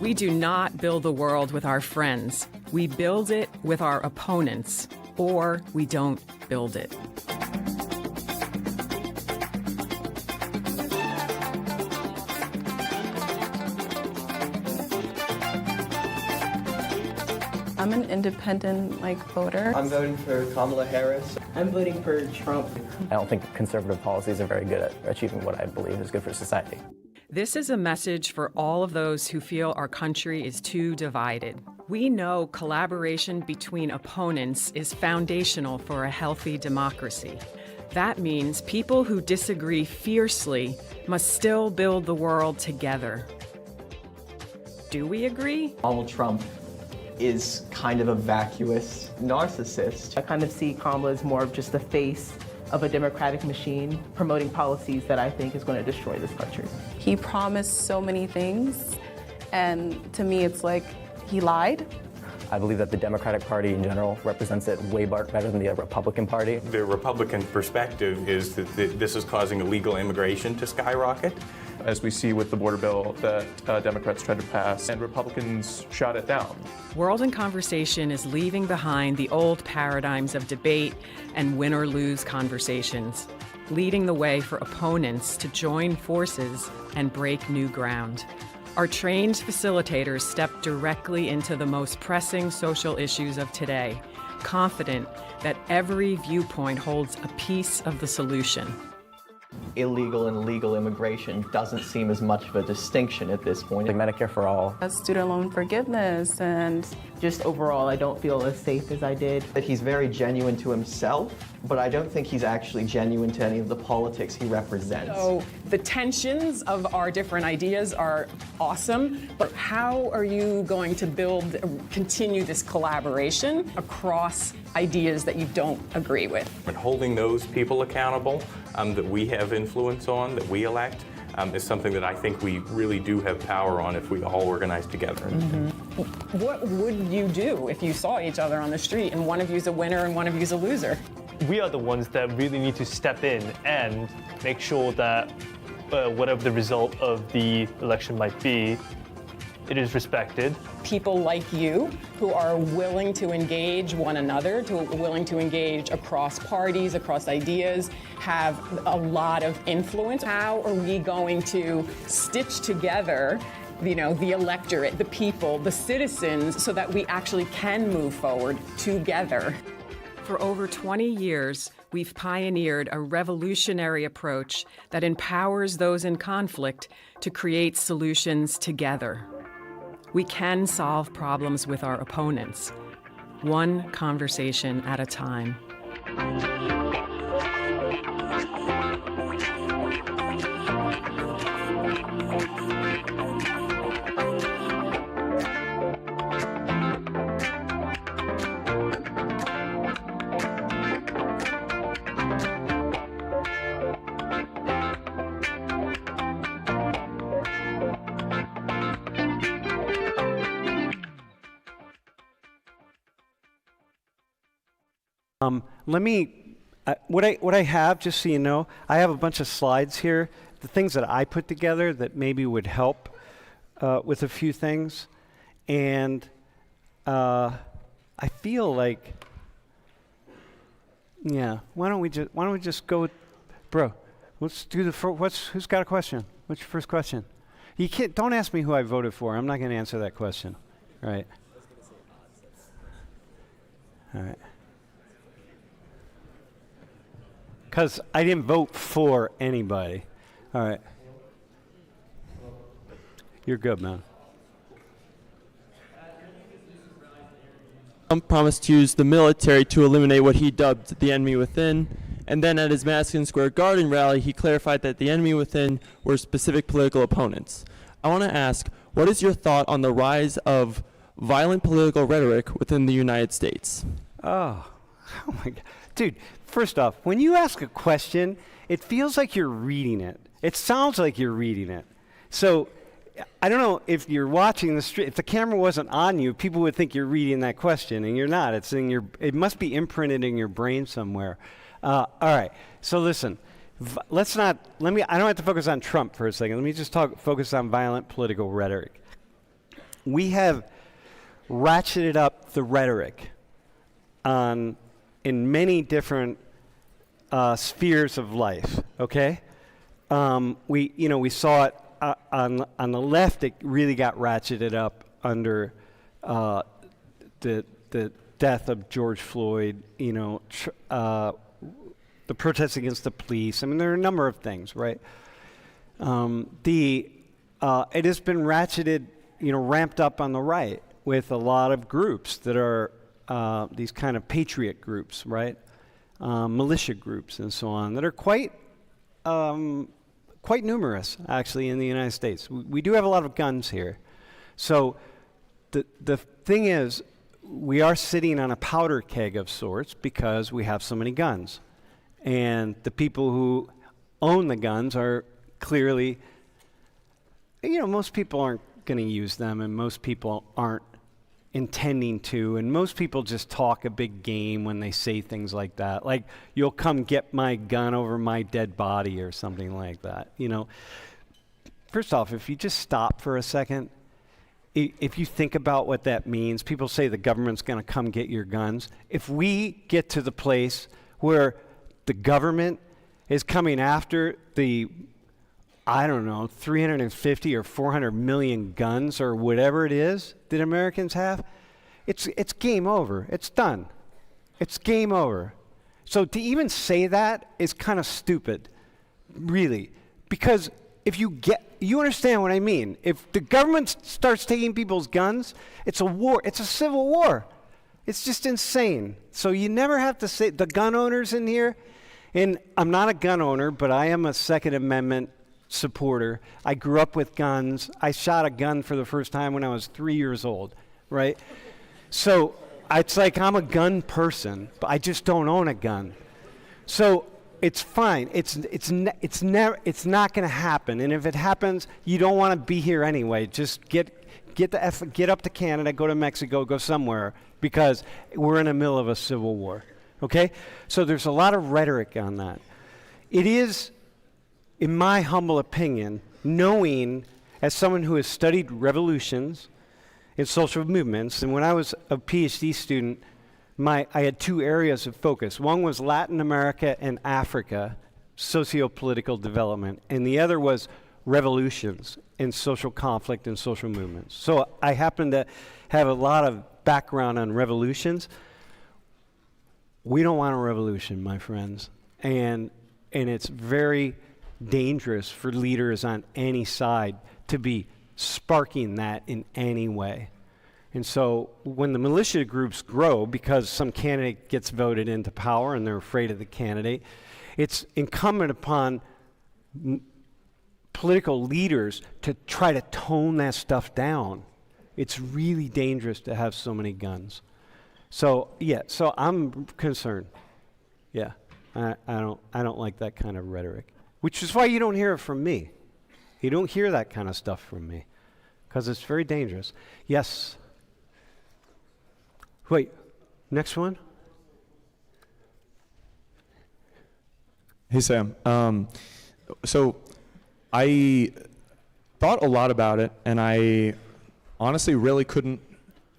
We do not build the world with our friends. We build it with our opponents, or we don't build it. I'm an independent voter. I'm voting for Kamala Harris. I'm voting for Trump. I don't think conservative policies are very good at achieving what I believe is good for society. This is a message for all of those who feel our country is too divided. We know collaboration between opponents is foundational for a healthy democracy. That means people who disagree fiercely must still build the world together. Do we agree? Donald Trump is kind of a vacuous narcissist. I kind of see Kamala as more of just the face of a democratic machine promoting policies that I think is going to destroy this country. He promised so many things, and to me it's like he lied. I believe that the Democratic Party in general represents it way better than the Republican Party. The Republican perspective is that this is causing illegal immigration to skyrocket. As we see with the border bill that Democrats tried to pass, and Republicans shot it down. World in Conversation is leaving behind the old paradigms of debate and win-or-lose conversations, leading the way for opponents to join forces and break new ground. Our trained facilitators step directly into the most pressing social issues of today, confident that every viewpoint holds a piece of the solution. Illegal and legal immigration doesn't seem as much of a distinction at this point. Like Medicare for all. Student loan forgiveness and Just overall, I don't feel as safe as I did. That he's very genuine to himself, but I don't think he's actually genuine to any of the politics he represents. So the tensions of our different ideas are awesome, but how are you going to continue this collaboration across ideas that you don't agree with? And holding those people accountable that we have influence on, that we elect, is something that I think we really do have power on if we all organize together. Mm-hmm. What would you do if you saw each other on the street and one of you's a winner and one of you's a loser? We are the ones that really need to step in and make sure that whatever the result of the election might be, it is respected. People like you who are willing to engage one another, willing to engage across parties, across ideas, have a lot of influence. How are we going to stitch together, the electorate, the people, the citizens, so that we actually can move forward together? For over 20 years, we've pioneered a revolutionary approach that empowers those in conflict to create solutions together. We can solve problems with our opponents, one conversation at a time. What I have, just so you know, I have a bunch of slides here, the things that I put together that maybe would help with a few things, and I feel like, yeah, why don't we just go with, bro? Let's do who's got a question? What's your first question? You can't. Don't ask me who I voted for. I'm not going to answer that question. All right. All right. Because I didn't vote for anybody. All right. You're good, man. Trump promised to use the military to eliminate what he dubbed the enemy within. And then at his Madison Square Garden rally, he clarified that the enemy within were specific political opponents. I want to ask, what is your thought on the rise of violent political rhetoric within the United States? Oh my God. Dude, first off, when you ask a question, it feels like you're reading it. It sounds like you're reading it. So I don't know if you're watching the stream, if the camera wasn't on you, people would think you're reading that question, and you're not. It's in your, it must be imprinted in your brain somewhere. All right, so listen, I don't have to focus on Trump for a second. Let me just focus on violent political rhetoric. we have ratcheted up the rhetoric in many different spheres of life. Okay, we saw it on the left. It really got ratcheted up under the death of George Floyd. The protests against the police. I mean, there are a number of things, right? It has been ratcheted, ramped up on the right with a lot of groups that are these kind of patriot groups, right? Militia groups and so on that are quite numerous, actually, in the United States. We do have a lot of guns here. So the thing is, we are sitting on a powder keg of sorts because we have so many guns. And the people who own the guns are clearly, most people aren't going to use them, and most people aren't intending to, and most people just talk a big game when they say things like that. Like, you'll come get my gun over my dead body or something like that. First off, if you just stop for a second, if you think about what that means, people say the government's going to come get your guns. If we get to the place where the government is coming after the, 350 or 400 million guns or whatever it is that Americans have, it's game over. It's done. It's game over. So to even say that is kind of stupid, really, because if you understand what I mean. If the government starts taking people's guns, it's a war. It's a civil war. It's just insane. So you never have to say, the gun owners in here, and I'm not a gun owner, but I am a Second Amendment supporter. I grew up with guns. I shot a gun for the first time when I was 3 years old, right? So it's like I'm a gun person, but I just don't own a gun. So it's fine. It's not going to happen. And if it happens, you don't want to be here anyway. Just get up to Canada, go to Mexico, go somewhere, because we're in the middle of a civil war. Okay? So there's a lot of rhetoric on that. It is, in my humble opinion, knowing, as someone who has studied revolutions and social movements, and when I was a PhD student, I had two areas of focus. One was Latin America and Africa, socio-political development, and the other was revolutions and social conflict and social movements. So I happen to have a lot of background on revolutions. We don't want a revolution, my friends, and it's very dangerous for leaders on any side to be sparking that in any way. And so when the militia groups grow because some candidate gets voted into power and they're afraid of the candidate, it's incumbent upon political leaders to try to tone that stuff down. It's really dangerous to have so many guns. So so I'm concerned. Yeah, I don't like that kind of rhetoric, which is why you don't hear it from me. You don't hear that kind of stuff from me, because it's very dangerous. Yes. Wait, next one? Hey, Sam. So I thought a lot about it, and I honestly really couldn't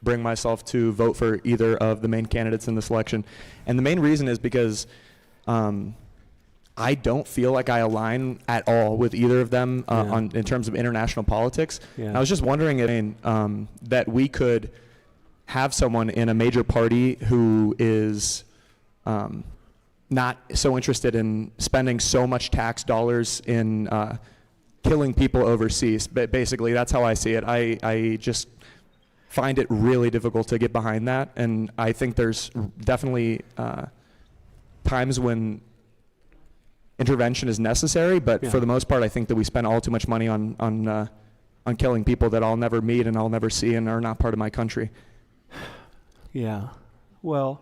bring myself to vote for either of the main candidates in this election. And the main reason is because I don't feel like I align at all with either of them in terms of international politics. Yeah. I was just wondering that we could have someone in a major party who is not so interested in spending so much tax dollars in killing people overseas. But basically, that's how I see it. I just find it really difficult to get behind that. And I think there's definitely times when intervention is necessary, but for the most part, I think that we spend all too much money on killing people that I'll never meet and I'll never see and are not part of my country. Yeah. Well,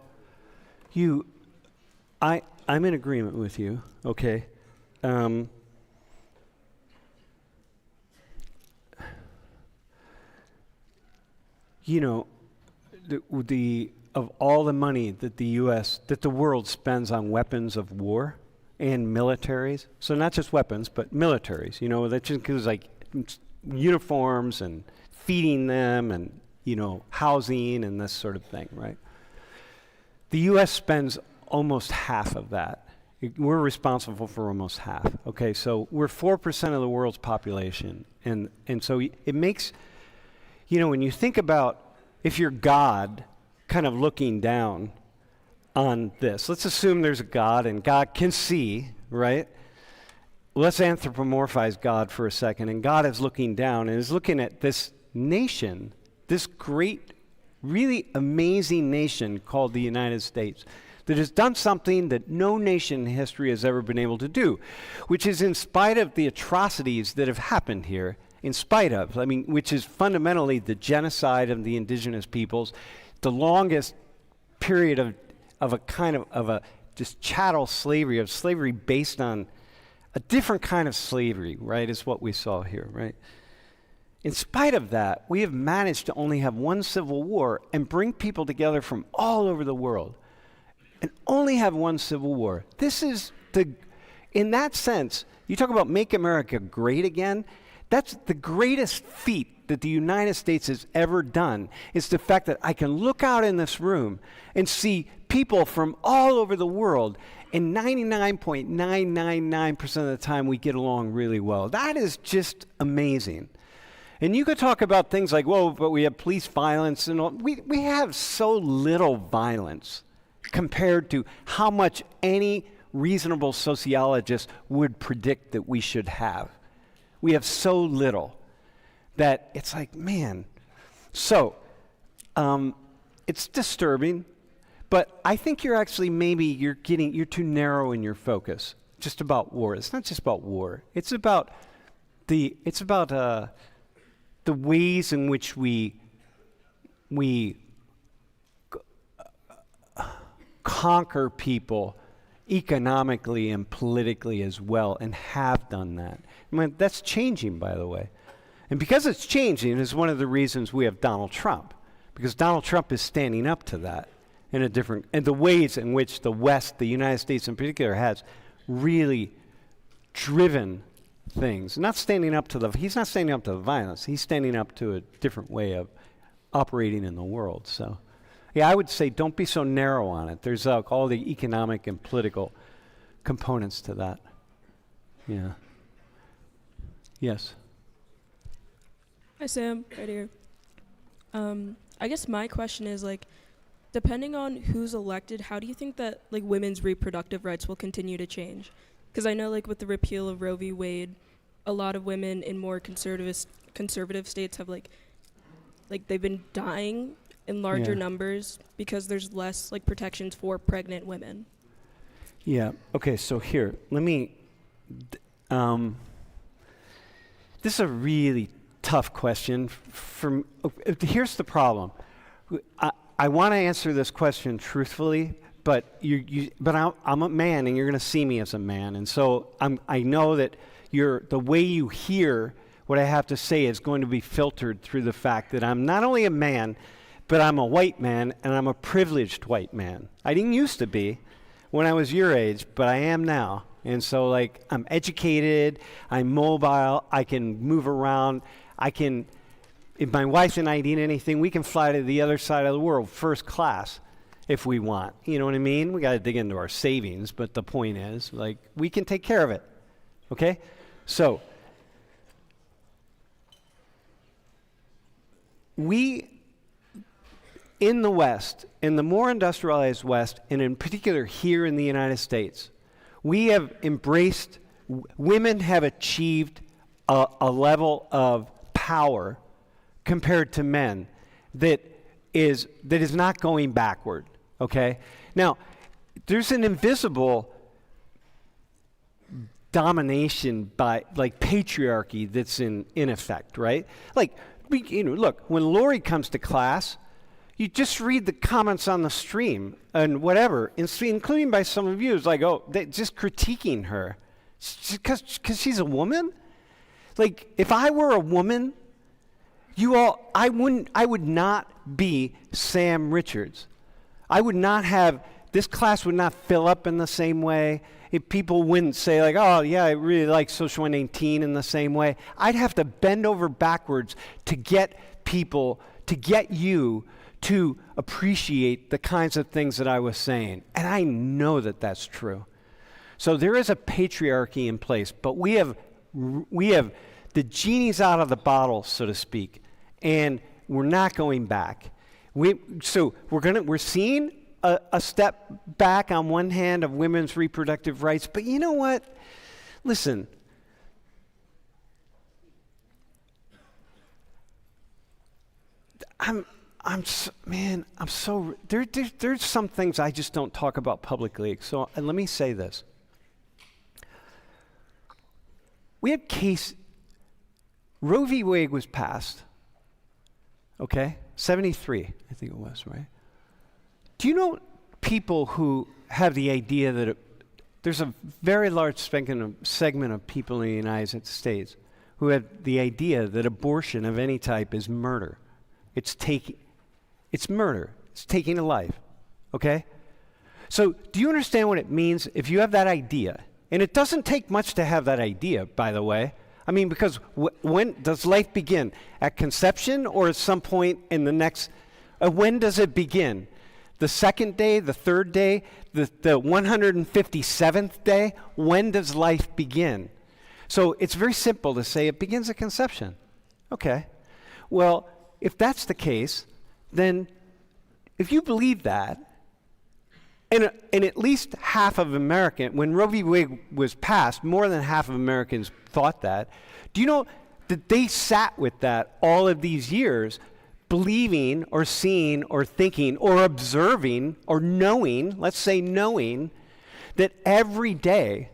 I'm in agreement with you. Okay. Of all the money that the world spends on weapons of war and militaries, so not just weapons, but militaries, that just includes like uniforms and feeding them and, housing and this sort of thing, right? The U.S. spends almost half of that. We're responsible for almost half. Okay, so we're 4% of the world's population. And so it makes, when you think about if you're God kind of looking down on this, let's assume there's a God and God can see, right? Let's anthropomorphize God for a second. And God is looking down and is looking at this nation, this great, really amazing nation called the United States, that has done something that no nation in history has ever been able to do, which is in spite of the atrocities that have happened here, which is fundamentally the genocide of the indigenous peoples, the longest period of a just chattel slavery, of slavery based on a different kind of slavery, right, is what we saw here, right? In spite of that, we have managed to only have one civil war and bring people together from all over the world and only have one civil war. This is in that sense, you talk about make America great again, that's the greatest feat that the United States has ever done, is the fact that I can look out in this room and see people from all over the world, and 99.999% of the time we get along really well. That is just amazing. And you could talk about things like, whoa, but we have police violence and all. We have so little violence compared to how much any reasonable sociologist would predict that we should have. We have so little that it's like, man. So it's disturbing, but I think you're actually you're too narrow in your focus just about war. It's not just about war. It's about the ways in which we conquer people economically and politically as well, and have done that. That's changing, by the way. And because it's changing is one of the reasons we have Donald Trump, because Donald Trump is standing up to that and the ways in which the West, the United States in particular, has really driven things. He's not standing up to the violence. He's standing up to a different way of operating in the world. So, yeah, I would say don't be so narrow on it. There's all the economic and political components to that. Yeah. Yes. Hi, Sam. Right here. I guess my question is, depending on who's elected, how do you think that, women's reproductive rights will continue to change? Because I know, with the repeal of Roe v. Wade, a lot of women in more conservative states have, they've been dying in larger numbers because there's less, protections for pregnant women. Yeah. Okay, so here, let me... this is a really tough question. Here's the problem. I want to answer this question truthfully, but I'm a man, and you're going to see me as a man, and so I know that the way you hear what I have to say is going to be filtered through the fact that I'm not only a man, but I'm a white man, and I'm a privileged white man. I didn't used to be when I was your age, but I am now. And so, I'm educated, I'm mobile, I can move around, if my wife and I need anything, we can fly to the other side of the world first class if we want. You know what I mean? We got to dig into our savings, but the point is, we can take care of it. Okay? So, we, in the West, in the more industrialized West, and in particular here in the United States, we have embraced, women have achieved a level of power compared to men that is not going backward, okay? Now, there's an invisible domination by, patriarchy that's in effect, right? Look, when Lori comes to class, you just read the comments on the stream and whatever, including by some of you, it's they're just critiquing her because she's a woman. If I were a woman, I would not be Sam Richards. I would not have this class would not fill up in the same way. If people wouldn't say like, oh yeah, I really like Social 118 in the same way. I'd have to bend over backwards to get people, to get you to appreciate the kinds of things that I was saying. And I know that that's true. So there is a patriarchy in place, but we have the genie's out of the bottle, so to speak, and we're not going back. We're seeing a step back on one hand of women's reproductive rights, but you know what? Listen. There's some things I just don't talk about publicly. So let me say this. We had Roe v. Wade was passed, okay? 73, I think it was, right? Do you know people who have the idea that there's a very large segment of people in the United States who have the idea that abortion of any type is murder. It's murder. It's taking a life, okay? So do you understand what it means if you have that idea? And it doesn't take much to have that idea, by the way. I mean, because when does life begin? At conception or at some point in the next, when does it begin? The second day, the third day, the 157th day? When does life begin? So it's very simple to say it begins at conception. Okay. Well, if that's the case, then if you believe that, and at least half of Americans, when Roe v. Wade was passed, more than half of Americans thought that. Do you know that they sat with that all of these years, believing or seeing or thinking or observing or knowing, let's say knowing, that every day,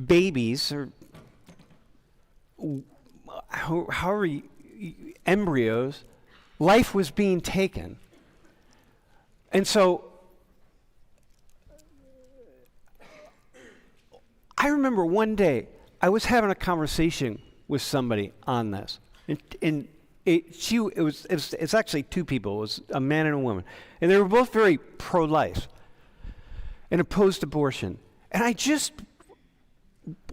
babies or embryos, life was being taken. And so I remember one day I was having a conversation with somebody on this, and it's actually two people. It was a man and a woman, and they were both very pro-life and opposed abortion. And I just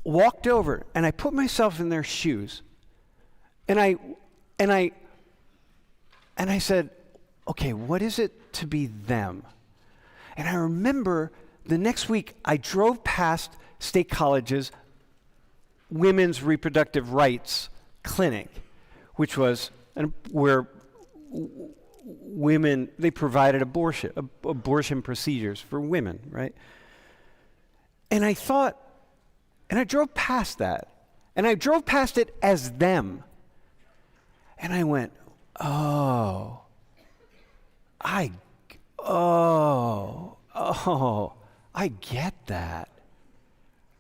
walked over and I put myself in their shoes, and I said, okay, what is it to be them? And I remember the next week I drove past State College's Women's Reproductive Rights Clinic, which was where women, they provided abortion procedures for women, right? And I thought, and I drove past that, and I drove past it as them. And I went, I get that.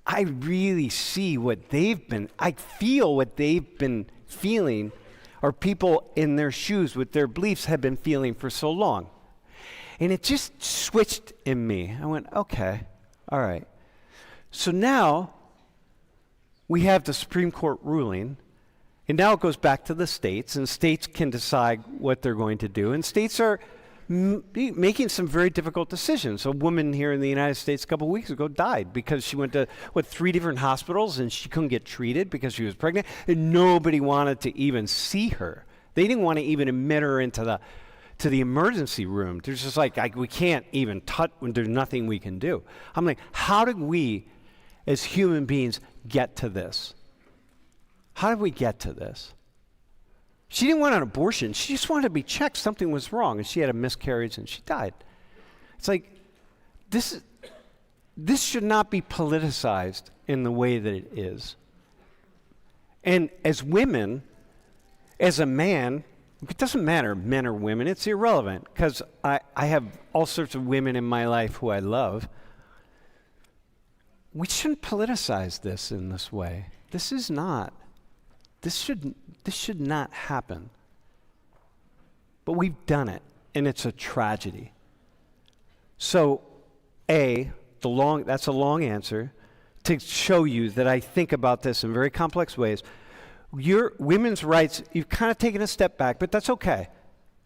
I really see what I feel what they've been feeling, or people in their shoes with their beliefs have been feeling for so long. And it just switched in me. I went, okay, all right. So now we have the Supreme Court ruling, and now it goes back to the states, and states can decide what they're going to do, and states are making some very difficult decisions. A woman here in the United States a couple of weeks ago died because she went to, 3 different hospitals, and she couldn't get treated because she was pregnant, and nobody wanted to even see her. They didn't want to even admit her into the emergency room. There's just we can't even touch, there's nothing we can do. I'm like, how did we, as human beings, get to this? How did we get to this? She didn't want an abortion. She just wanted to be checked. Something was wrong, and she had a miscarriage, and she died. It's like, this should not be politicized in the way that it is. And as women, as a man, it doesn't matter, men or women, it's irrelevant, because I have all sorts of women in my life who I love. We shouldn't politicize this in this way. This should not happen. But we've done it, and it's a tragedy. So, that's a long answer to show you that I think about this in very complex ways. Your women's rights, you've kind of taken a step back, but that's okay.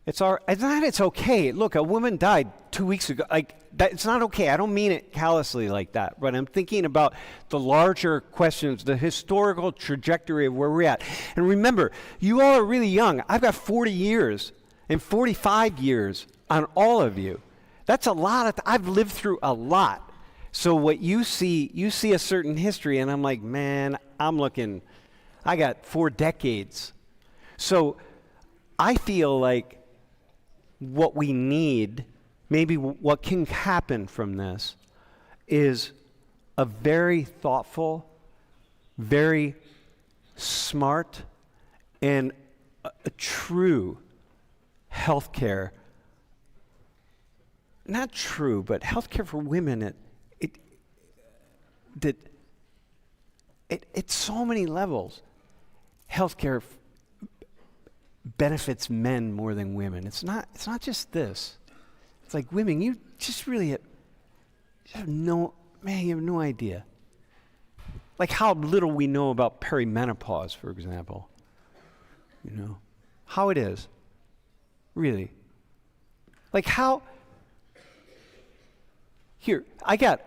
It's not it's okay. Look, a woman died 2 weeks ago. Like, that, it's not okay. I don't mean it callously like that, but I'm thinking about the larger questions, the historical trajectory of where we're at. And remember, you all are really young. I've got 40 years and 45 years on all of you. That's a lot. I've lived through a lot. So what you see a certain history, and I'm like, man, I got 4 decades. So I feel like what we need, maybe what can happen from this, is a very thoughtful, very smart, and a true healthcare. Not true, but healthcare for women at so many levels. Healthcare benefits men more than women. It's not just this. It's like women, you just really have no idea. Like how little we know about perimenopause, for example. You know, how it is. Really. Like how here, I got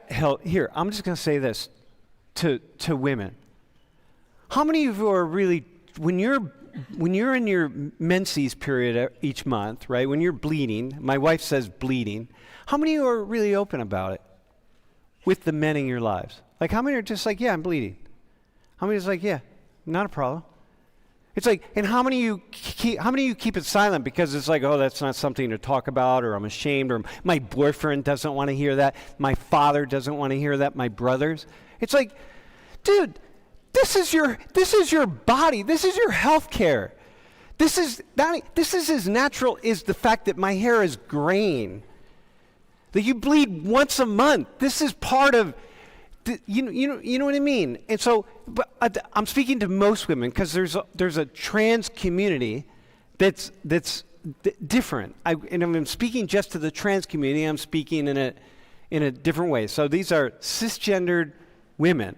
help here. I'm just going to say this to women. How many of you are really, when you're in your menses period each month, right? When you're bleeding, my wife says bleeding. How many of you are really open about it with the men in your lives? Like how many are just like, yeah, I'm bleeding? How many is like, yeah, not a problem? It's like, and how many of you keep it silent because it's like, oh, that's not something to talk about, or I'm ashamed, or my boyfriend doesn't want to hear that, my father doesn't want to hear that, my brothers. It's like, dude, this is your body. This is your health care. This is as natural as the fact that my hair is graying. That you bleed once a month. This is part of, you know what I mean? And so, but I'm speaking to most women because there's a trans community that's different. And I'm speaking just to the trans community. I'm speaking in a different way. So these are cisgendered women.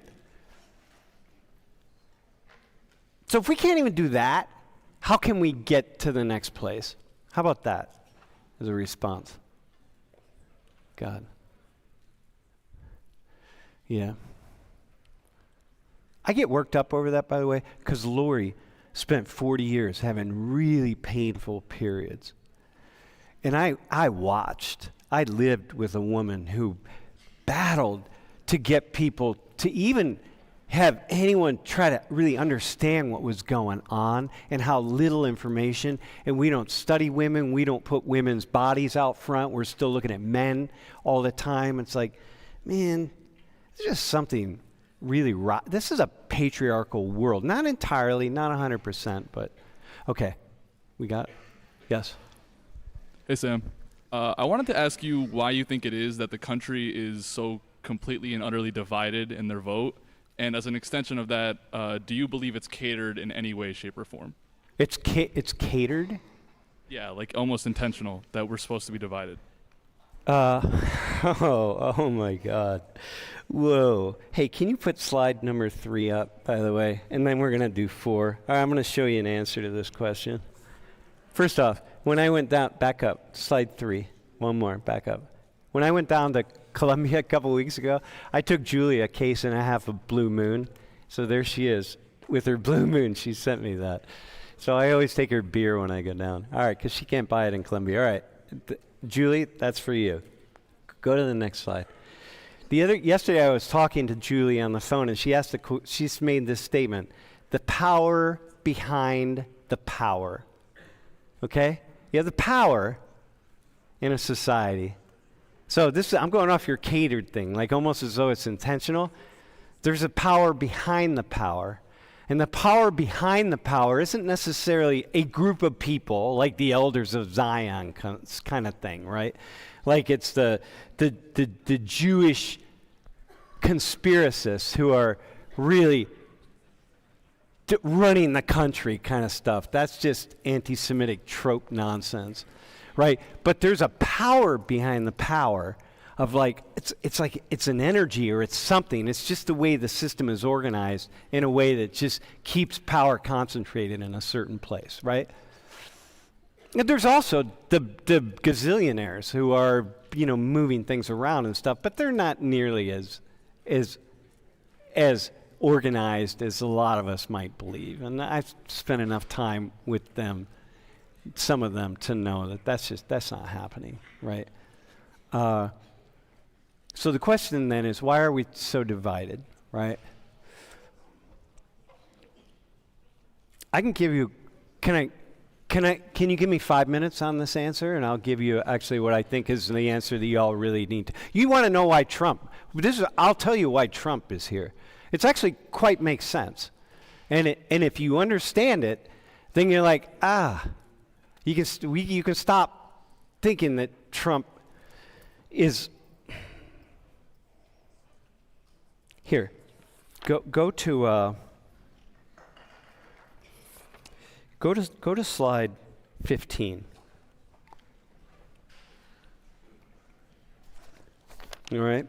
So if we can't even do that, how can we get to the next place? How about that as a response? God. Yeah. I get worked up over that, by the way, because Lori spent 40 years having really painful periods. And I watched. I lived with a woman who battled to get people to even have anyone try to really understand what was going on and how little information. And we don't study women. We don't put women's bodies out front. We're still looking at men all the time. It's like, man, it's just something really this is a patriarchal world. Not entirely, not 100%, but okay. We got, yes? Hey, Sam. I wanted to ask you why you think it is that the country is so completely and utterly divided in their vote. And as an extension of that, do you believe it's catered in any way, shape, or form? It's catered? Yeah, like almost intentional that we're supposed to be divided. Oh my God. Whoa. Hey, can you put slide number 3 up, by the way? And then we're going to do 4. All right, I'm going to show you an answer to this question. First off, when I went down, back up, slide 3. One more, back up. When I went down to Columbia a couple weeks ago, I took Julie a case and a half of Blue Moon. So there she is with her Blue Moon. She sent me that. So I always take her beer when I go down. All right, because she can't buy it in Columbia. All right, Julie, that's for you. Go to the next slide. Yesterday I was talking to Julie on the phone, and she's made this statement: the power behind the power. Okay, you have the power in a society. So I'm going off your catered thing, like almost as though it's intentional. There's a power behind the power. And the power behind the power isn't necessarily a group of people like the elders of Zion kind of thing, right? Like it's the Jewish conspiracists who are really running the country kind of stuff. That's just anti-Semitic trope nonsense, right? But there's a power behind the power of like, it's like it's an energy or it's something. It's just the way the system is organized in a way that just keeps power concentrated in a certain place, right? And there's also the gazillionaires who are, moving things around and stuff, but they're not nearly as organized as a lot of us might believe. And I've spent enough time with them, some of them, to know that that's not happening, right? So the question then is, why are we so divided, right? I can give you, can you give me 5 minutes on this answer? And I'll give you actually what I think is the answer that you all really need to. You want to know why Trump, I'll tell you why Trump is here. It's actually quite makes sense. And if you understand it, then you're like, you can stop thinking that Trump is, here, go to slide 15. All right.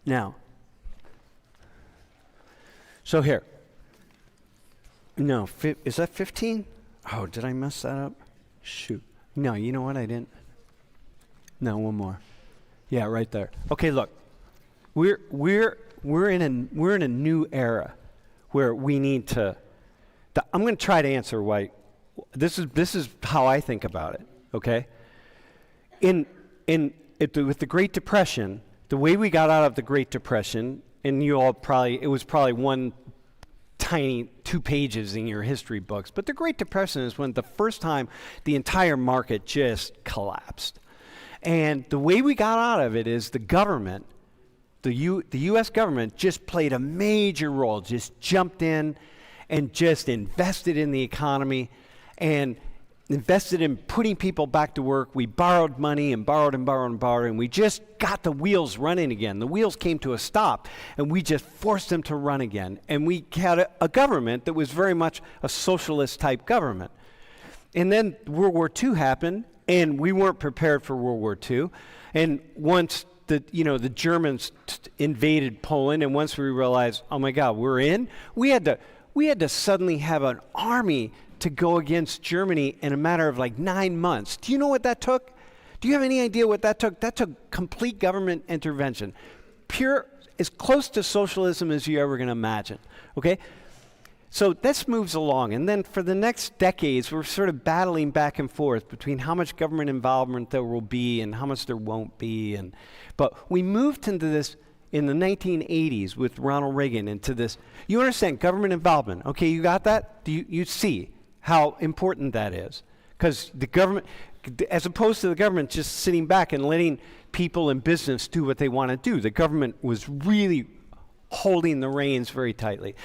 Now, so here. No, is that 15? Oh, did I mess that up? Shoot. No, you know what? I didn't. No, one more. Yeah, right there. Okay, look. We're in a new era where we need to. I'm going to try to answer why. This is how I think about it. Okay. With the Great Depression, the way we got out of the Great Depression, and it was probably one tiny 2 pages in your history books, but the Great Depression is when the first time the entire market just collapsed. And the way we got out of it is the government, the U.S. government just played a major role, just jumped in and just invested in the economy and invested in putting people back to work. We borrowed money and borrowed and borrowed and borrowed, and we just got the wheels running again. The wheels came to a stop, and we just forced them to run again. And we had a government that was very much a socialist-type government. And then World War II happened, and we weren't prepared for World War II. And once the Germans invaded Poland, and once we realized, oh my God, we're in, we had to suddenly have an army to go against Germany in a matter of like 9 months. Do you know what that took? Do you have any idea what that took? That took complete government intervention. Pure, as close to socialism as you're ever going to imagine, okay? So this moves along, and then for the next decades, we're sort of battling back and forth between how much government involvement there will be and how much there won't be. But we moved into this in the 1980s with Ronald Reagan into this. You understand government involvement, okay? You got that? You see how important that is, because the government, as opposed to the government just sitting back and letting people in business do what they want to do, the government was really holding the reins very tightly.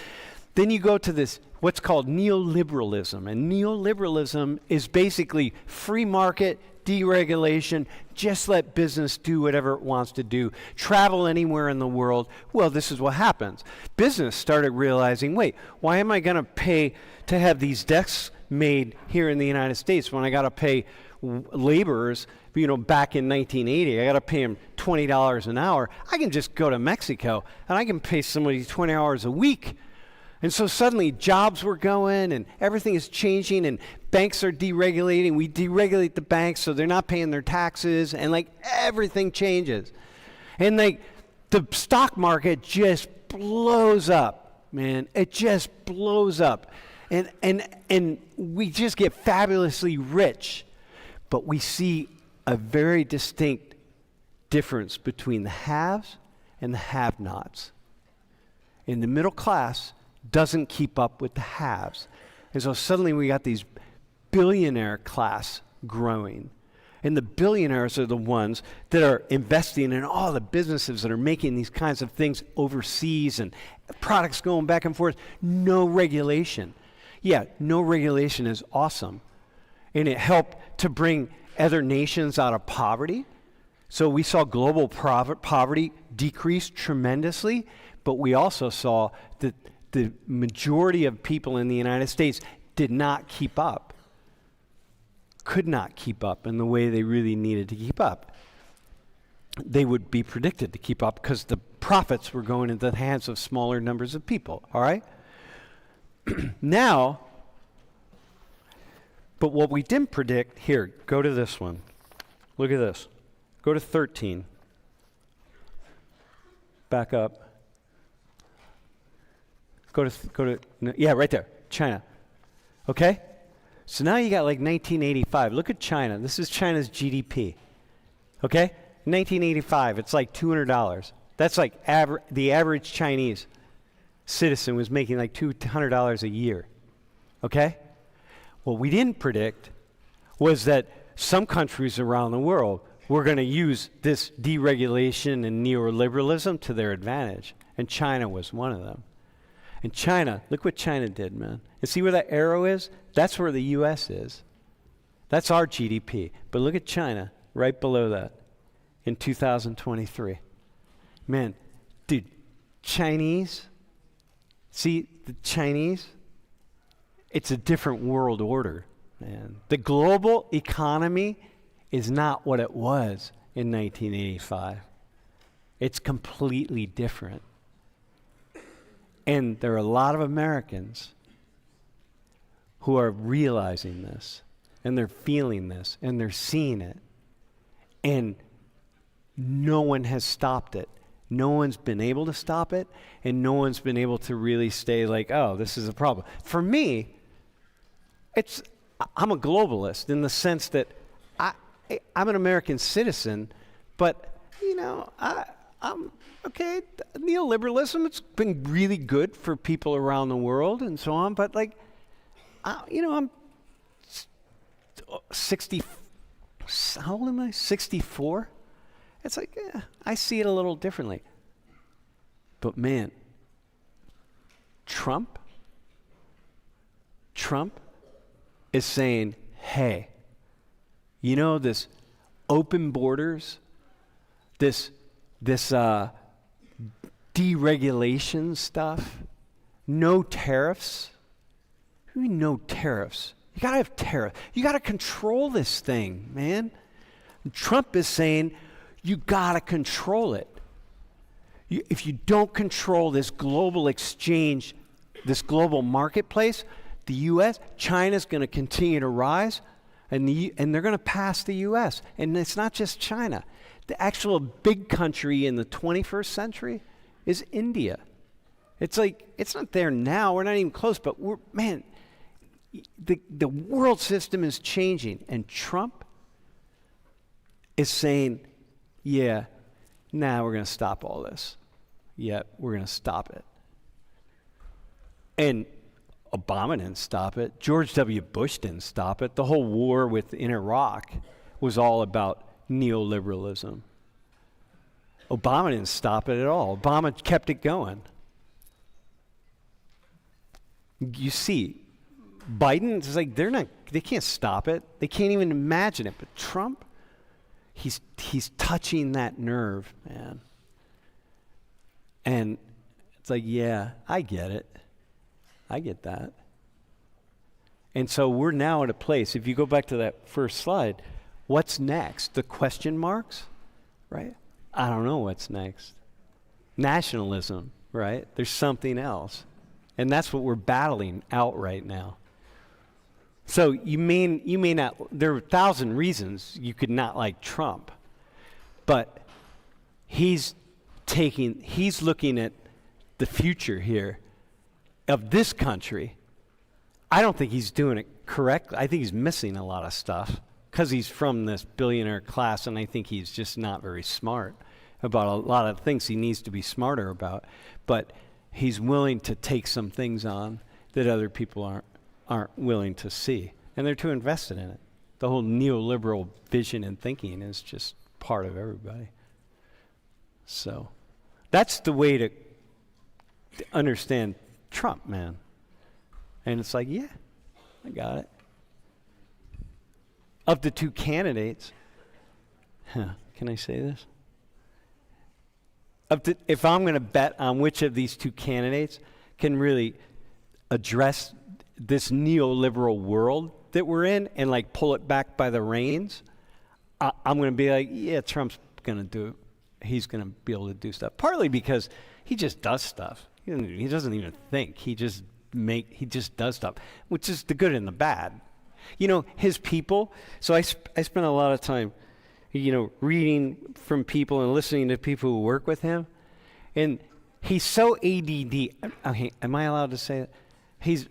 Then you go to this, what's called neoliberalism, and neoliberalism is basically free market, deregulation, just let business do whatever it wants to do, travel anywhere in the world. Well, this is what happens. Business started realizing, wait, why am I going to pay to have these desks made here in the United States when I got to pay laborers, back in 1980, I got to pay them $20 an hour. I can just go to Mexico and I can pay somebody 20 hours a week. And so suddenly jobs were going and everything is changing and banks are deregulating. We deregulate the banks so they're not paying their taxes and everything changes. And the stock market just blows up, man. It just blows up. And we just get fabulously rich. But we see a very distinct difference between the haves and the have-nots. In the middle class doesn't keep up with the haves. And so suddenly we got these billionaire class growing. And the billionaires are the ones that are investing in all the businesses that are making these kinds of things overseas and products going back and forth. No regulation. Yeah, no regulation is awesome. And it helped to bring other nations out of poverty. So we saw global poverty decrease tremendously, but we also saw that the majority of people in the United States did not keep up, could not keep up in the way they really needed to keep up. They would be predicted to keep up because the profits were going into the hands of smaller numbers of people, all right? Now, But what we didn't predict, here, go to this one. Look at this. Go to 13. Back up. Yeah, right there, China. Okay? So now you got like 1985. Look at China. This is China's GDP. Okay? 1985, it's like $200. That's like the average Chinese citizen was making like $200 a year. Okay? What we didn't predict was that some countries around the world were going to use this deregulation and neoliberalism to their advantage. And China was one of them. And China, look what China did, man. And see where that arrow is? That's where the U.S. is. That's our GDP. But look at China right below that in 2023. Man, dude, Chinese, see the Chinese? It's a different world order, man. The global economy is not what it was in 1985. It's completely different. And there are a lot of Americans who are realizing this, and they're feeling this, and they're seeing it. And no one has stopped it. No one's been able to stop it, and no one's been able to really stay like, oh, this is a problem. For me, I'm a globalist in the sense that I'm an American citizen, but, you know, I'm okay, neoliberalism, it's been really good for people around the world and so on, but like, you know, I'm 60, how old am I? 64? It's like, I see it a little differently. But man, Trump is saying, hey, you know, this open borders, this deregulation stuff, no tariffs. What do you mean no tariffs? You gotta have tariffs. You gotta control this thing, man. And Trump is saying, you gotta control it. If you don't control this global exchange, this global marketplace, the U.S., China's gonna continue to rise, and they're gonna pass the U.S. And it's not just China. The actual big country in the 21st century is India. It's like, it's not there now, we're not even close, but the world system is changing, and Trump is saying, yeah, we're gonna stop all this. Yeah, we're gonna stop it. And Obama didn't stop it. George W. Bush didn't stop it. The whole war in Iraq was all about neoliberalism. Obama didn't stop it at all. Obama kept it going. You see, Biden is like, they can't stop it. They can't even imagine it. But Trump, he's touching that nerve, man. And it's like, yeah, I get it. I get that. And so we're now at a place, if you go back to that first slide, what's next? The question marks, right? I don't know what's next. Nationalism, right? There's something else. And that's what we're battling out right now. So you may not, there are 1,000 reasons you could not like Trump, but he's looking at the future here of this country. I don't think he's doing it correctly. I think he's missing a lot of stuff because he's from this billionaire class, and I think he's just not very smart about a lot of things he needs to be smarter about. But he's willing to take some things on that other people aren't willing to see, and they're too invested in it. The whole neoliberal vision and thinking is just part of everybody. So that's the way to understand Trump, man. And it's like, yeah, I got it. Of the two candidates, can I say this? If I'm going to bet on which of these two candidates can really address this neoliberal world that we're in and like pull it back by the reins, I'm going to be like, yeah, Trump's going to do it. He's going to be able to do stuff. Partly because he just does stuff. He doesn't even think. He just does stuff, which is the good and the bad. You know, his people. So I spent a lot of time, you know, reading from people and listening to people who work with him. And he's so ADD. Okay, am I allowed to say that? He's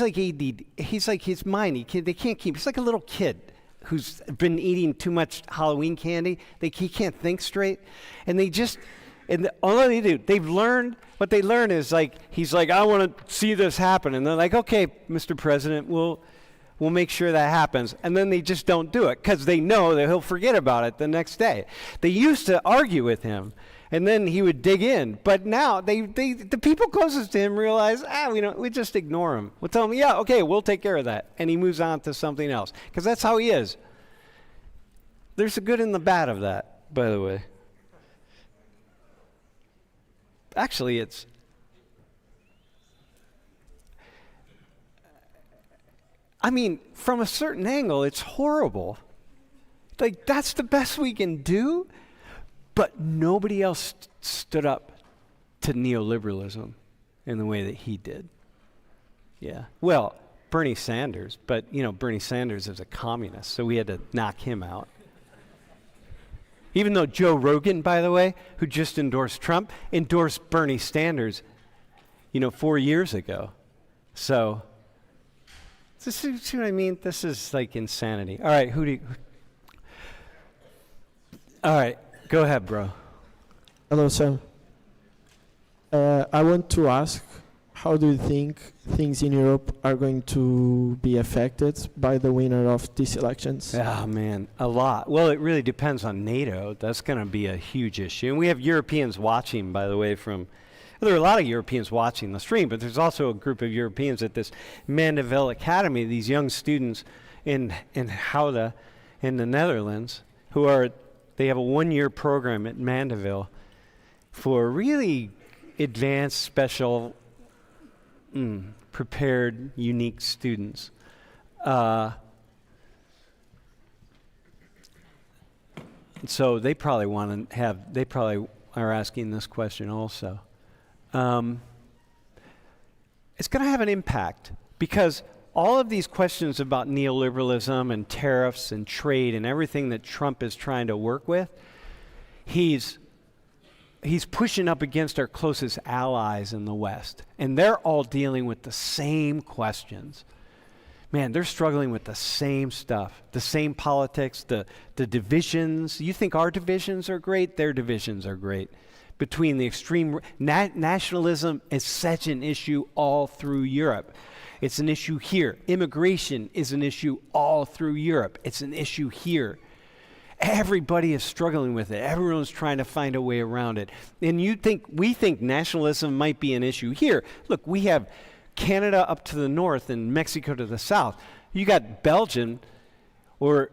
like ADD. He's like his mind. They can't keep. He's like a little kid who's been eating too much Halloween candy. He can't think straight. And all they do, what they learn is like, he's like, I want to see this happen. And they're like, okay, Mr. President, we'll make sure that happens. And then they just don't do it because they know that he'll forget about it the next day. They used to argue with him, and then he would dig in. But now the people closest to him realize, we just ignore him. We'll tell him, yeah, okay, we'll take care of that. And he moves on to something else because that's how he is. There's the good and the bad of that, by the way. Actually, from a certain angle, it's horrible. Like, that's the best we can do, but nobody else stood up to neoliberalism in the way that he did. Yeah. Well, Bernie Sanders, but, Bernie Sanders is a communist, so we had to knock him out. Even though Joe Rogan, by the way, who just endorsed Trump, endorsed Bernie Sanders, 4 years ago. So, see what I mean? This is like insanity. All right, all right, go ahead, bro. Hello, Sam. I want to ask, how do you think things in Europe are going to be affected by the winner of these elections? Oh, man, a lot. Well, it really depends on NATO. That's going to be a huge issue. And we have Europeans watching, by the way, there are a lot of Europeans watching the stream, but there's also a group of Europeans at this Mandeville Academy, these young students in Gouda in the Netherlands, they have a 1-year program at Mandeville for really advanced, special, prepared, unique students. So they probably are asking this question also. It's going to have an impact because all of these questions about neoliberalism and tariffs and trade and everything that Trump is trying to work with, he's pushing up against our closest allies in the West. And they're all dealing with the same questions. Man, they're struggling with the same stuff, the same politics, the divisions. You think our divisions are great? Their divisions are great. Between the extreme nationalism is such an issue all through Europe. It's an issue here. Immigration is an issue all through Europe. It's an issue here. Everybody is struggling with it. Everyone's trying to find a way around it. And we think nationalism might be an issue here. Look, we have Canada up to the north and Mexico to the south. You got Belgium or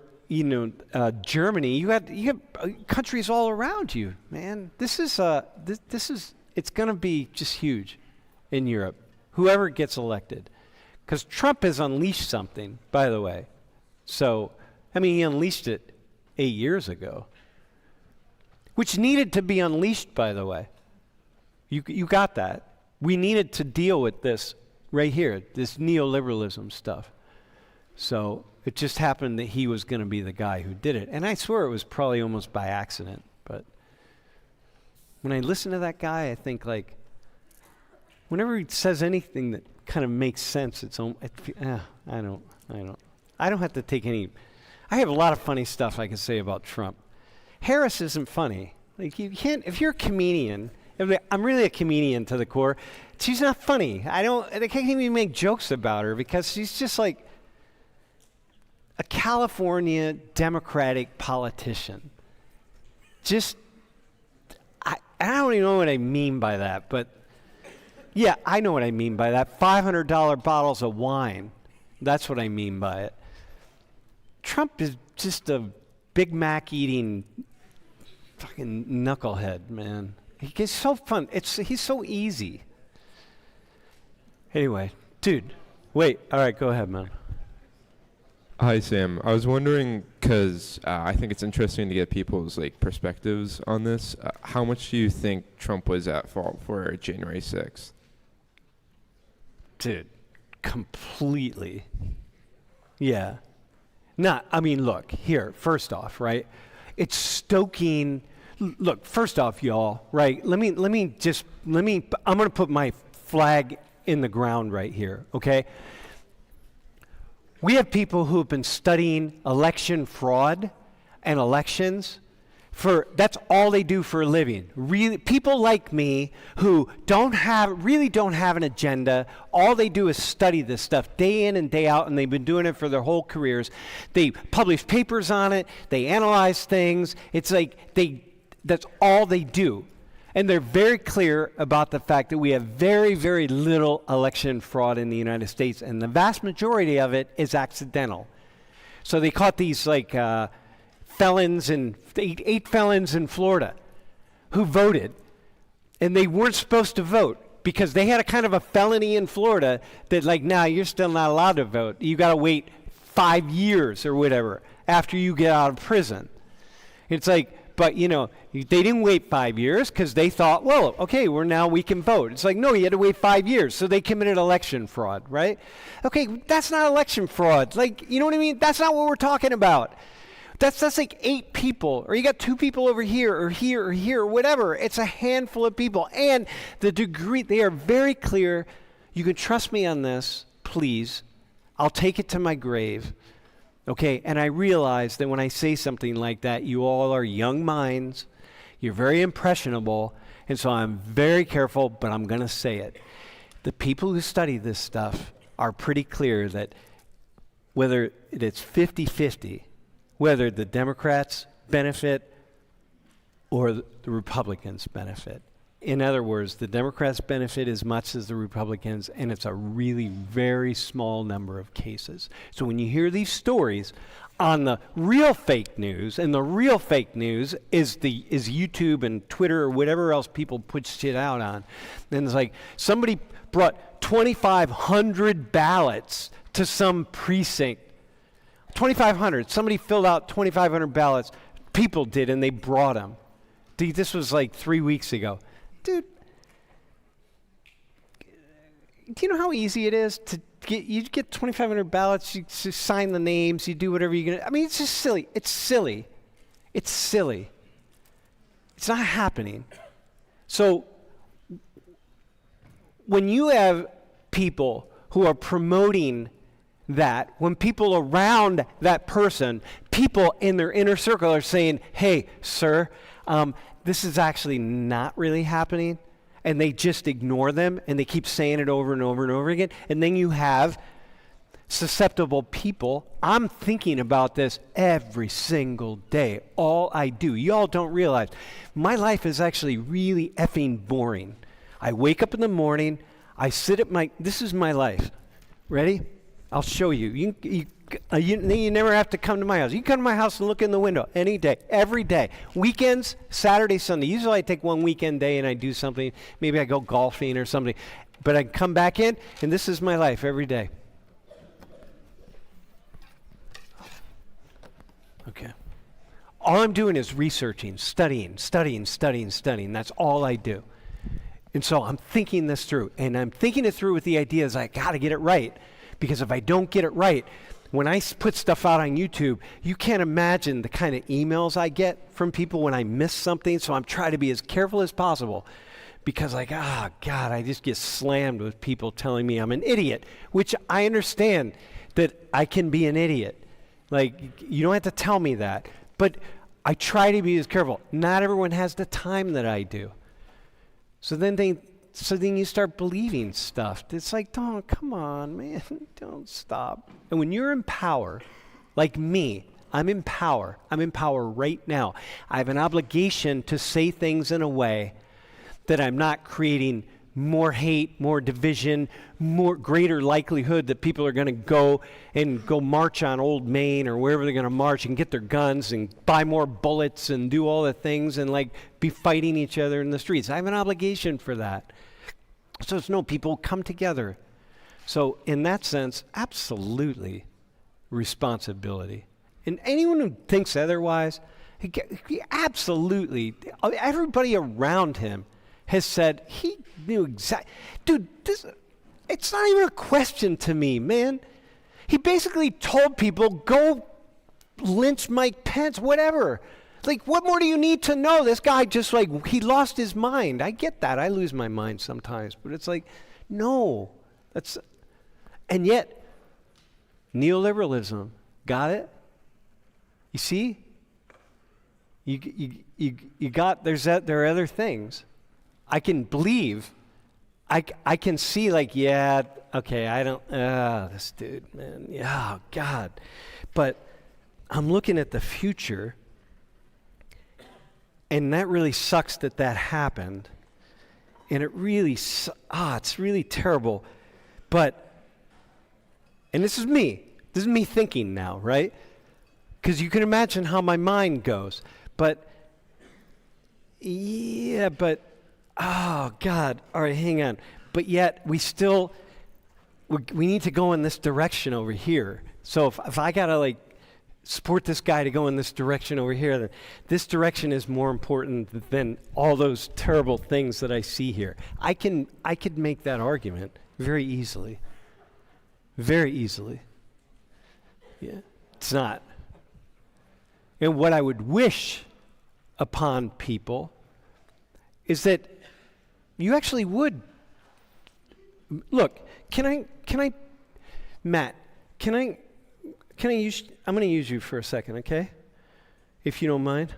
Germany. You have countries all around you, man. This is it's going to be just huge in Europe. Whoever gets elected, because Trump has unleashed something, by the way. So, he unleashed it 8 years ago, which needed to be unleashed, by the way. You got that. We needed to deal with this right here, this neoliberalism stuff. So it just happened that he was going to be the guy who did it. And I swear it was probably almost by accident. But when I listen to that guy, I think whenever he says anything that kind of makes sense, I don't have to take any. I have a lot of funny stuff I can say about Trump. Harris isn't funny. You can't, if you're a comedian, I'm really a comedian to the core. She's not funny. I can't even make jokes about her because she's just like a California Democratic politician. I don't even know what I mean by that, but yeah, I know what I mean by that. $500 bottles of wine. That's what I mean by it. Trump is just a Big Mac eating fucking knucklehead, man. He's so fun. He's so easy. Anyway, dude, wait. All right, go ahead, man. Hi, Sam. I was wondering, because I think it's interesting to get people's perspectives on this. How much do you think Trump was at fault for January 6th? Dude, completely. Yeah. I mean, look, here, first off, right? It's stoking. Look, first off, y'all, right? I'm going to put my flag in the ground right here, okay? We have people who have been studying election fraud and elections that's all they do for a living. Really, people like me who really don't have an agenda. All they do is study this stuff day in and day out, and they've been doing it for their whole careers. They publish papers on it. They analyze things. It's like that's all they do. And they're very clear about the fact that we have very, very little election fraud in the United States, and the vast majority of it is accidental. So they caught these felons and 8 felons in Florida who voted, and they weren't supposed to vote because they had a kind of a felony in Florida that you're still not allowed to vote. You got to wait 5 years or whatever after you get out of prison. It's but they didn't wait 5 years because they thought, well, okay, we can vote. It's no, you had to wait 5 years. So they committed election fraud, right? Okay, that's not election fraud. You know what I mean? That's not what we're talking about. That's 8 people, or you got 2 people over here, or here, or here, or whatever. It's a handful of people. And the degree, they are very clear. You can trust me on this, please. I'll take it to my grave. Okay, and I realize that when I say something like that, you all are young minds. You're very impressionable, and so I'm very careful, but I'm going to say it. The people who study this stuff are pretty clear that whether it's 50-50, whether the Democrats benefit or the Republicans benefit. In other words, the Democrats benefit as much as the Republicans, and it's a really very small number of cases. So when you hear these stories on the real fake news, and the real fake news is YouTube and Twitter or whatever else people put shit out on, and it's somebody brought 2,500 ballots to some precinct. 2,500. Somebody filled out 2,500 ballots. People did, and they brought them. Dude, this was 3 weeks ago. Dude, do you know how easy it is to get 2,500 ballots, you sign the names, you do whatever you're going to. I mean, it's just silly. It's silly. It's silly. It's not happening. So when you have people who are promoting that, when people around that person, people in their inner circle are saying, hey, sir, this is actually not really happening, and they just ignore them, and they keep saying it over and over and over again, and then you have susceptible people. I'm thinking about this every single day, all I do. Y'all don't realize, my life is actually really effing boring. I wake up in the morning, I sit at this is my life. Ready? I'll show you. You never have to come to my house. You can come to my house and look in the window any day, every day. Weekends, Saturday, Sunday. Usually I take one weekend day and I do something. Maybe I go golfing or something. But I come back in, and this is my life every day. Okay. All I'm doing is researching, studying. That's all I do. And so I'm thinking this through. And I'm thinking it through with the idea is I got to get it right. Because if I don't get it right, when I put stuff out on YouTube, you can't imagine the kind of emails I get from people when I miss something. So I'm trying to be as careful as possible because God, I just get slammed with people telling me I'm an idiot, which I understand that I can be an idiot. You don't have to tell me that, but I try to be as careful. Not everyone has the time that I do. So then you start believing stuff. It's don't, come on, man, don't stop. And when you're in power, like me, I'm in power. I'm in power right now. I have an obligation to say things in a way that I'm not creating more hate, more division, greater likelihood that people are going to go march on Old Main or wherever they're going to march and get their guns and buy more bullets and do all the things and be fighting each other in the streets. I have an obligation for that. So people come together. So in that sense, absolutely responsibility. And anyone who thinks otherwise, absolutely, everybody around him has said he knew exactly. Dude, it's not even a question to me, man. He basically told people, go lynch Mike Pence, whatever. Like, what more do you need to know? This guy just like, he lost his mind. I get that. I lose my mind sometimes. But it's like, no. And yet, neoliberalism, got it? You see? You got, there are other things. I can believe, I can see like, yeah, okay, this dude, man, yeah, oh God. But I'm looking at the future, and that really sucks that happened. And it really, it's really terrible. But, and this is me thinking now, right? Because you can imagine how my mind goes. But, yeah, oh God, all right, hang on. But yet, we need to go in this direction over here. So if I gotta like support this guy to go in this direction over here, then this direction is more important than all those terrible things that I see here. I could make that argument very easily. Very easily. Yeah, it's not. And what I would wish upon people is that you actually would look. Matt, I'm going to use you for a second, okay? If you don't mind.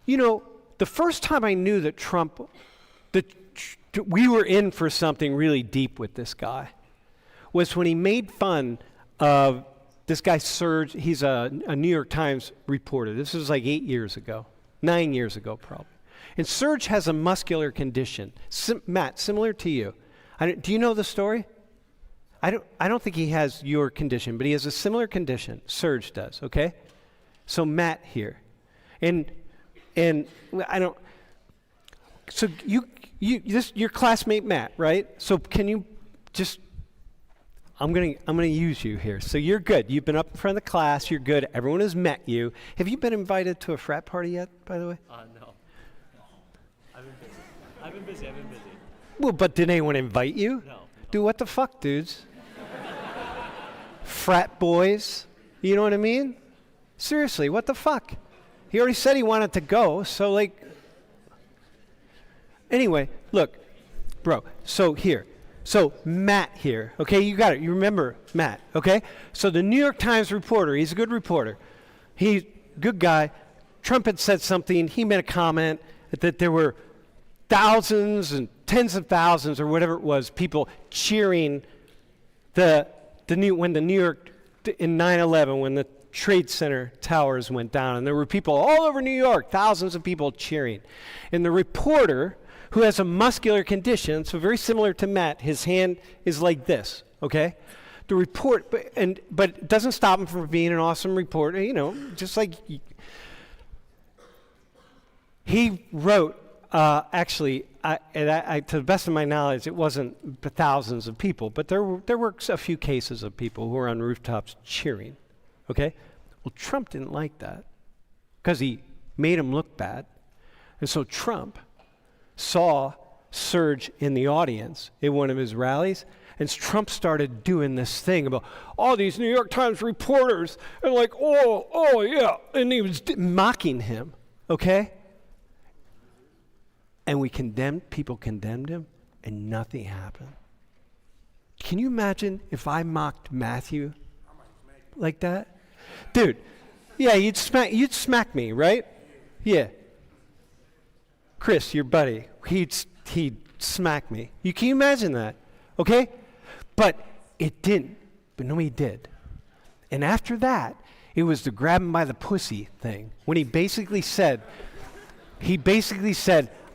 You know, the first time I knew that we were in for something really deep with this guy was when he made fun of this guy Serge. He's a New York Times reporter. This was like 9 years ago probably. And Serge has a muscular condition. Matt, similar to you. Do you know the story? I don't think he has your condition, but he has a similar condition. Serge does, okay? So Matt here. And I don't, so your classmate Matt, right? So can you just, I'm gonna use you here. So you're good. You've been up in front of the class, you're good. Everyone has met you. Have you been invited to a frat party yet, by the way? No. I've been busy. Well, but did anyone invite you? No. Dude, what the fuck, dudes? Frat boys, you know what I mean? Seriously, what the fuck? He already said he wanted to go, so like, anyway, look, bro, so Matt here, okay, you got it, you remember Matt, okay? So the New York Times reporter, he's a good reporter, he's a good guy. Trump had said something, he made a comment that there were thousands and tens of thousands or whatever it was, people cheering when the New York, in 9/11, when the Trade Center towers went down, and there were people all over New York, thousands of people cheering. And the reporter, who has a muscular condition, so very similar to Matt, his hand is like this, okay? The report, but it doesn't stop him from being an awesome reporter, you know, just like he wrote, actually, to the best of my knowledge, it wasn't thousands of people, but there were a few cases of people who were on rooftops cheering, okay? Well, Trump didn't like that because he made him look bad. And so Trump saw Serge in the audience in one of his rallies, and Trump started doing this thing about all these New York Times reporters, and like, oh yeah, and he was mocking him, okay? And people condemned him, and nothing happened. Can you imagine if I mocked Matthew like that? Dude, yeah, you'd smack me, right? Yeah. Chris, your buddy, he'd smack me. Can you imagine that? Okay? But it didn't. But no, he did. And after that, it was the grab him by the pussy thing. When he basically said,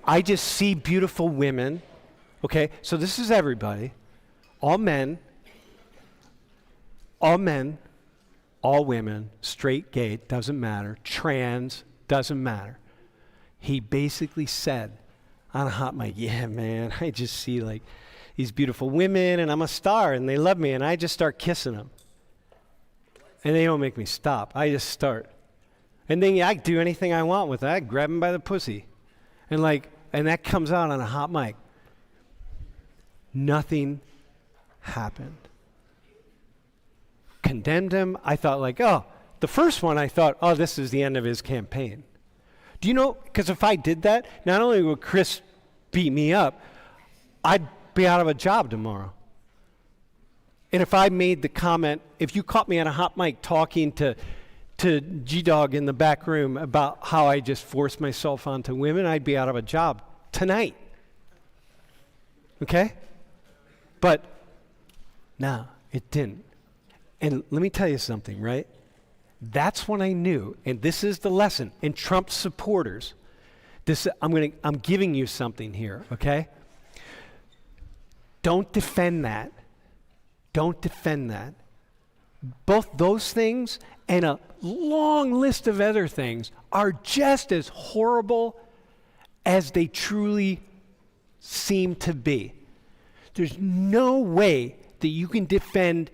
I just see beautiful women. Okay? So this is everybody. All men, all women, straight, gay, doesn't matter. Trans, doesn't matter. He basically said on a hot mic, yeah, man, I just see like these beautiful women and I'm a star and they love me and I just start kissing them. And they don't make me stop. I just start. And then I do anything I want with that. I grab them by the pussy. And that comes out on a hot mic. Nothing happened. condemned him. I thought like, oh, the first one I thought, oh, this is the end of his campaign. Do you know, because if I did that, not only would Chris beat me up, I'd be out of a job tomorrow. And if I made the comment, if you caught me on a hot mic talking to G-Dog in the back room about how I just forced myself onto women, I'd be out of a job tonight. Okay? But no, it didn't. And let me tell you something, right? That's when I knew, and this is the lesson, and Trump supporters, I'm giving you something here, okay? Don't defend that. Don't defend that. Both those things and a long list of other things are just as horrible as they truly seem to be. There's no way that you could defend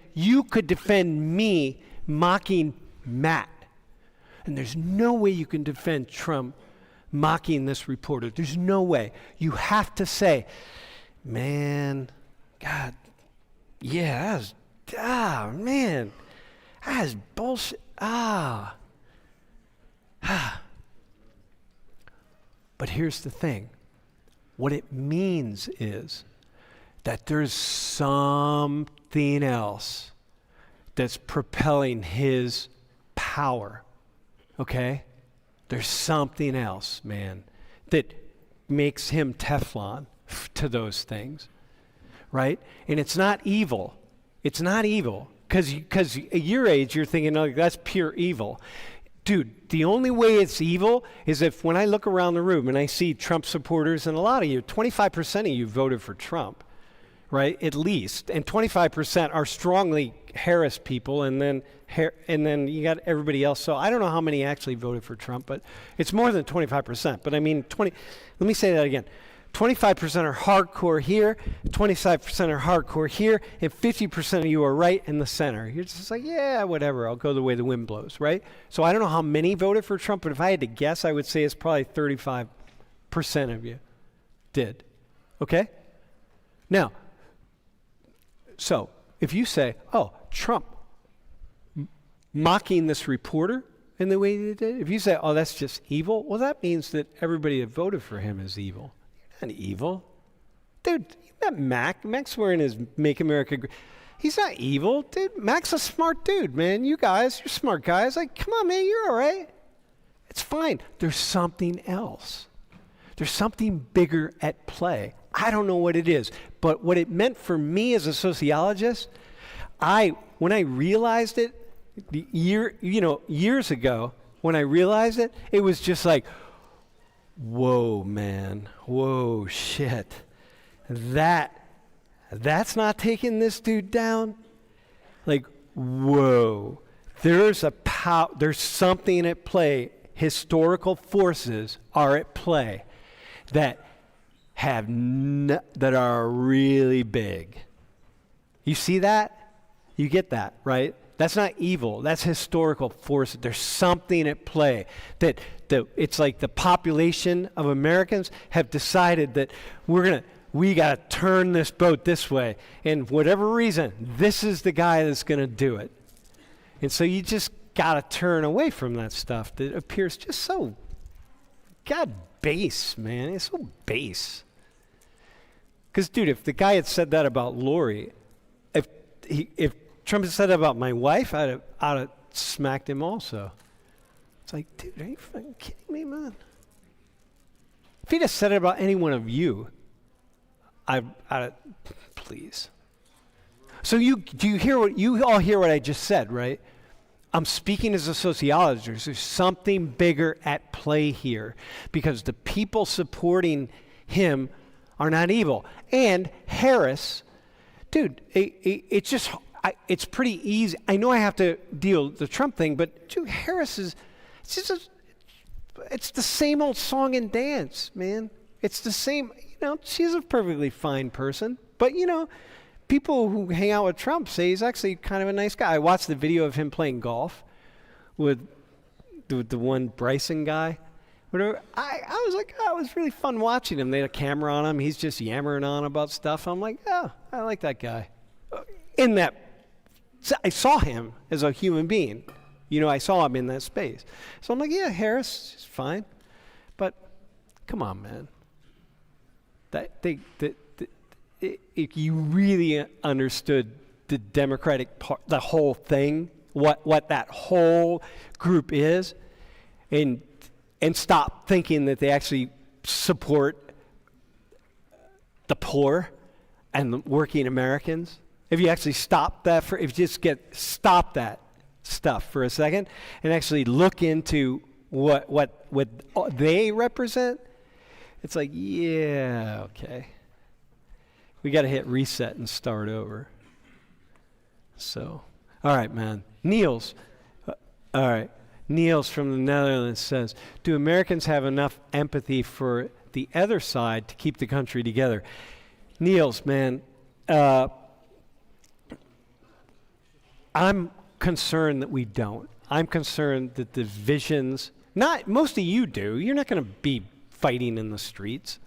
me mocking Matt. And there's no way you can defend Trump mocking this reporter. There's no way. You have to say, man, God, yeah, man, that's bullshit. But here's the thing. What it means is that there's something else that's propelling his power, okay? There's something else, man, that makes him Teflon to those things, right? And it's not evil. It's not evil. Because at your age, you're thinking, oh, that's pure evil. Dude, the only way it's evil is if when I look around the room and I see Trump supporters, and a lot of you, 25% of you voted for Trump, right? At least. And 25% are strongly Harris people, and then you got everybody else. So I don't know how many actually voted for Trump, but it's more than 25%. But I mean, let me say that again. 25% are hardcore here, 25% are hardcore here, and 50% of you are right in the center. You're just like, yeah, whatever, I'll go the way the wind blows, right? So I don't know how many voted for Trump, but if I had to guess, I would say it's probably 35% of you did. Okay? Now, so if you say, oh, Trump mocking this reporter in the way he did, if you say, oh, that's just evil, well, that means that everybody that voted for him is evil. Not evil. Dude, you met Mac. Mac's wearing his Make America Great. He's not evil. Dude, Mac's a smart dude, man. You guys, you're smart guys. Like, come on, man, you're all right. It's fine. There's something else. There's something bigger at play. I don't know what it is, but what it meant for me as a sociologist, when I realized it, years ago, when I realized it, it was just like, whoa, man. Whoa, shit. That's not taking this dude down? Like, whoa. There's something at play. Historical forces are at play that that are really big. You see that? You get that, right? That's not evil. That's historical force. There's something at play that it's like the population of Americans have decided that we got to turn this boat this way. And for whatever reason, this is the guy that's going to do it. And so you just got to turn away from that stuff that appears just so, base, man. It's so base. Because, dude, if the guy had said that about Lori, if Trump had said that about my wife, I'd have smacked him also. It's like, dude, are you fucking kidding me, man? If he'd have said it about any one of you, I'd please. So you all hear what I just said, right? I'm speaking as a sociologist. There's something bigger at play here because the people supporting him are not evil. And Harris, dude, it's just, it's pretty easy. I know I have to deal with the Trump thing, but dude, Harris is, it's the same old song and dance, man. It's the same, she's a perfectly fine person, but people who hang out with Trump say he's actually kind of a nice guy. I watched the video of him playing golf with the one Bryson guy. Whatever. I was like, it was really fun watching him. They had a camera on him. He's just yammering on about stuff. I'm like, oh, I like that guy. In that I saw him as a human being. You know, I saw him in that space. So I'm like, yeah, Harris is fine. But come on, man. If you really understood the Democratic part, the whole thing, what that whole group is, and stop thinking that they actually support the poor and the working Americans. If you actually stop that, if you just stop that stuff for a second and actually look into what they represent, it's like, yeah, okay. We got to hit reset and start over. So, all right, man. Niels. All right. Niels from the Netherlands says, do Americans have enough empathy for the other side to keep the country together? Niels, man, I'm concerned that we don't. I'm concerned that the visions, most of you do. You're not going to be fighting in the streets.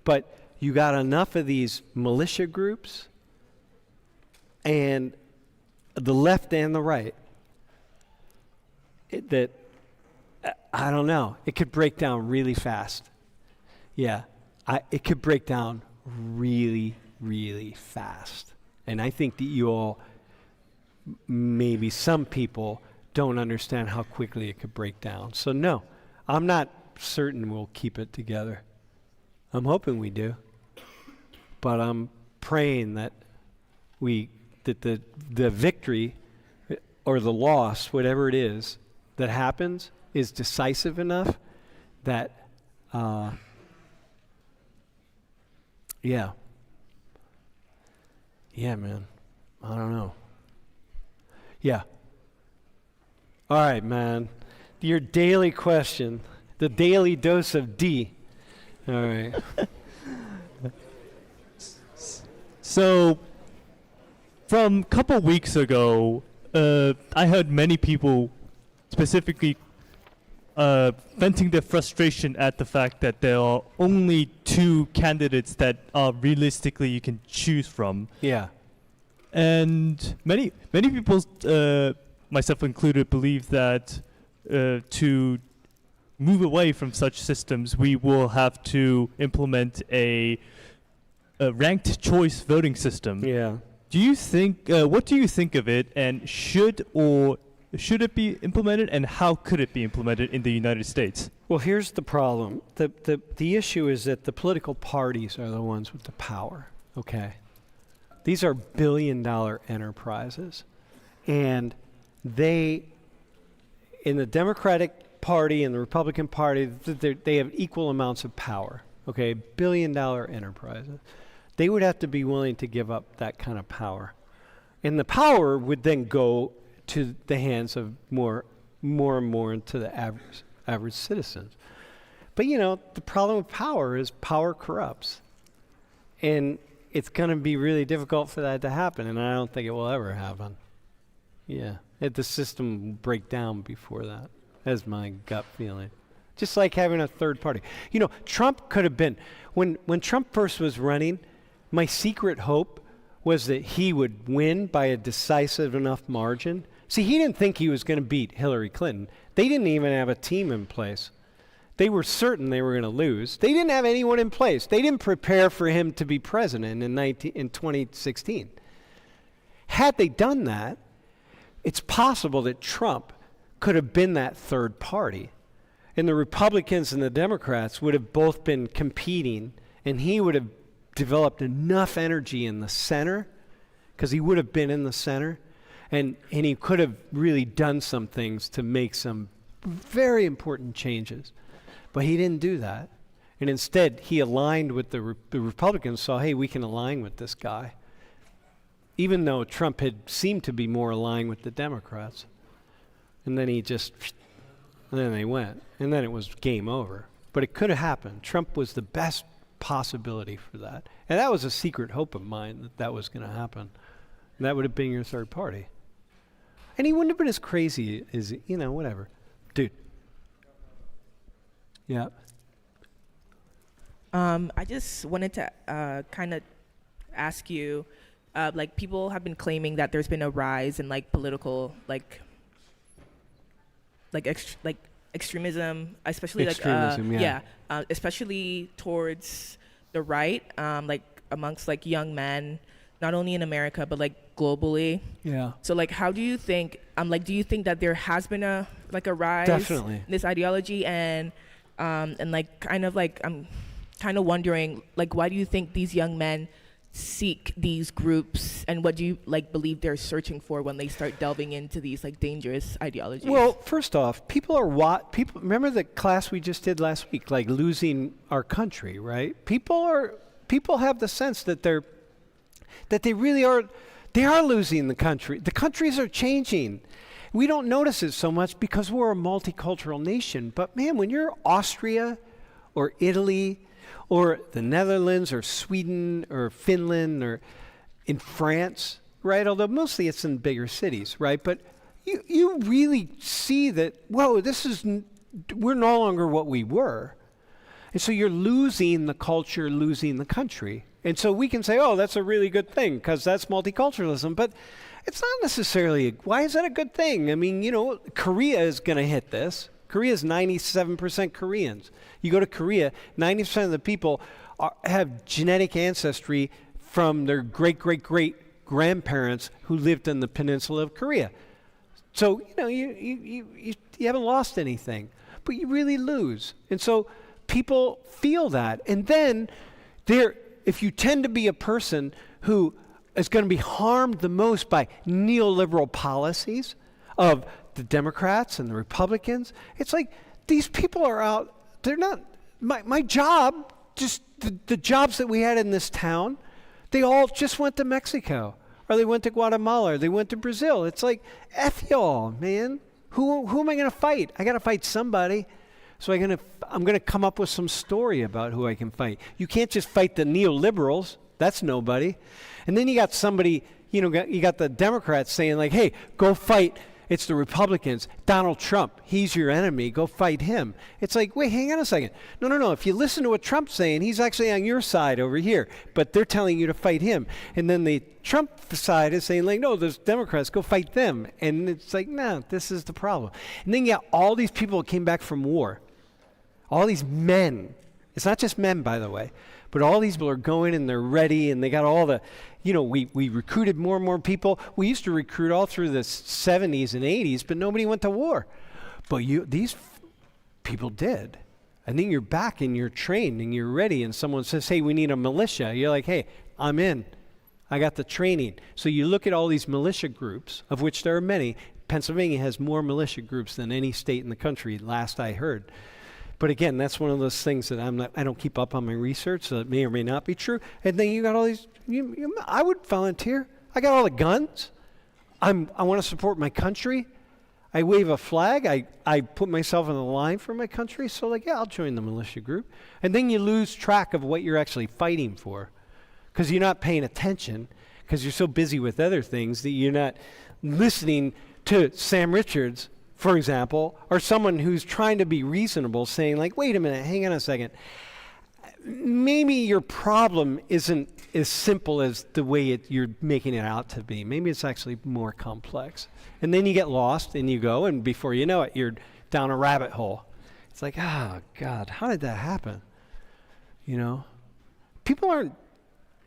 But you got enough of these militia groups and the left and the right that, I don't know, it could break down really fast. Yeah, it could break down really, really fast. And I think that you all, maybe some people, don't understand how quickly it could break down. So no, I'm not certain we'll keep it together. I'm hoping we do. But I'm praying that the victory or the loss, whatever it is, that happens is decisive enough that, yeah, man, I don't know. Yeah. All right, man. Your daily question, the daily dose of D. All right. So, from a couple weeks ago, I heard many people specifically venting their frustration at the fact that there are only 2 candidates that are realistically you can choose from. Yeah. And many people, myself included, believe that to move away from such systems, we will have to implement a ranked choice voting system. Yeah. Do you think? What do you think of it? And should it be implemented? And how could it be implemented in the United States? Well, here's the problem. The issue is that the political parties are the ones with the power. Okay. These are billion-dollar enterprises, and they, in the Democratic Party and the Republican Party, they have equal amounts of power. Okay, billion-dollar enterprises. They would have to be willing to give up that kind of power. And the power would then go to the hands of more and more into the average citizens. But you know, the problem with power is power corrupts. And it's going to be really difficult for that to happen, and I don't think it will ever happen. Yeah, the system will break down before that. That's my gut feeling. Just like having a third party. You know, Trump could have been, when Trump first was running, my secret hope was that he would win by a decisive enough margin. See, he didn't think he was going to beat Hillary Clinton. They didn't even have a team in place. They were certain they were going to lose. They didn't have anyone in place. They didn't prepare for him to be president in 2016. Had they done that, it's possible that Trump could have been that third party. And the Republicans and the Democrats would have both been competing, and he would have developed enough energy in the center, because he would have been in the center, and he could have really done some things to make some very important changes. But he didn't do that. And instead, he aligned with the Republicans, saw, hey, we can align with this guy. Even though Trump had seemed to be more aligned with the Democrats. And then and then they went. And then it was game over. But it could have happened. Trump was the best possibility for that. And that was a secret hope of mine, that was going to happen. And that would have been your third party. And he wouldn't have been as crazy as, whatever. Dude. Yeah. I just wanted to kind of ask you, like people have been claiming that there's been a rise in like political extremism, especially Extremism, especially towards the right, like amongst like young men, not only in America but like globally. Yeah. So like, how do you think? Do you think that there has been a rise Definitely. in this ideology, and like kind of like I'm kind of wondering like, why do you think these young men seek these groups, and what do you like believe they're searching for when they start delving into these like dangerous ideologies? Well, first off, people remember the class we just did last week, like losing our country, right? People have the sense that they really are losing the country. The countries are changing. We don't notice it so much because we're a multicultural nation. But man, when you're Austria or Italy or the Netherlands or Sweden or Finland or in France, right? Although mostly it's in bigger cities, right? But you really see that, whoa, we're no longer what we were. And so you're losing the culture, losing the country. And so we can say, oh, that's a really good thing because that's multiculturalism. But it's not necessarily, why is that a good thing? I mean, Korea is going to hit this. Korea is 97% Koreans. You go to Korea, 90% of the people have genetic ancestry from their great-great-great-grandparents who lived in the peninsula of Korea. So, you haven't lost anything, but you really lose. And so people feel that. And then if you tend to be a person who is going to be harmed the most by neoliberal policies of the Democrats and the Republicans, it's like these people are out. They're not, my job, just the jobs that we had in this town, they all just went to Mexico, or they went to Guatemala, or they went to Brazil. It's like, F y'all, man. Who am I going to fight? I got to fight somebody. So I'm going to come up with some story about who I can fight. You can't just fight the neoliberals. That's nobody. And then you got somebody, you got the Democrats saying like, hey, go fight. It's the Republicans. Donald Trump, he's your enemy. Go fight him. It's like, wait, hang on a second. No. If you listen to what Trump's saying, he's actually on your side over here. But they're telling you to fight him. And then the Trump side is saying like, no, those Democrats, go fight them. And it's like, no, this is the problem. And then you got all these people that came back from war. All these men. It's not just men, by the way. But all these people are going and they're ready and they got all the, we recruited more and more people. We used to recruit all through the 70s and 80s, but nobody went to war. But these people did. And then you're back and you're trained and you're ready and someone says, hey, we need a militia. You're like, hey, I'm in. I got the training. So you look at all these militia groups, of which there are many. Pennsylvania has more militia groups than any state in the country, last I heard. But again, that's one of those things that I don't keep up on my research, so it may or may not be true. And then you got all these, I would volunteer. I got all the guns. I want to support my country. I wave a flag. I put myself on the line for my country. So like, yeah, I'll join the militia group. And then you lose track of what you're actually fighting for because you're not paying attention because you're so busy with other things that you're not listening to Sam Richards, for example, or someone who's trying to be reasonable saying like, wait a minute, hang on a second. Maybe your problem isn't as simple as the way you're making it out to be. Maybe it's actually more complex. And then you get lost and you go, and before you know it, you're down a rabbit hole. It's like, oh, God, how did that happen? People aren't,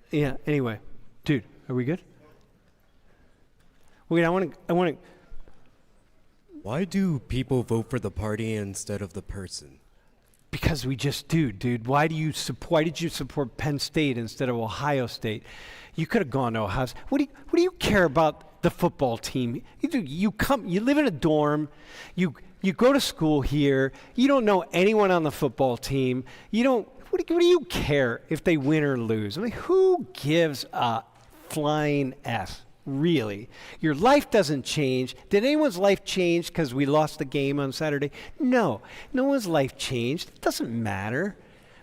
yeah, anyway. Dude, are we good? Wait, I want to. Why do people vote for the party instead of the person? Because we just do, dude. Why did you support Penn State instead of Ohio State? You could have gone to Ohio State. What do you care about the football team? You live in a dorm. You go to school here. You don't know anyone on the football team. What do you care if they win or lose? I mean, who gives a flying F? Really? Your life doesn't change. Did anyone's life change because we lost the game on Saturday? No. No one's life changed. It doesn't matter.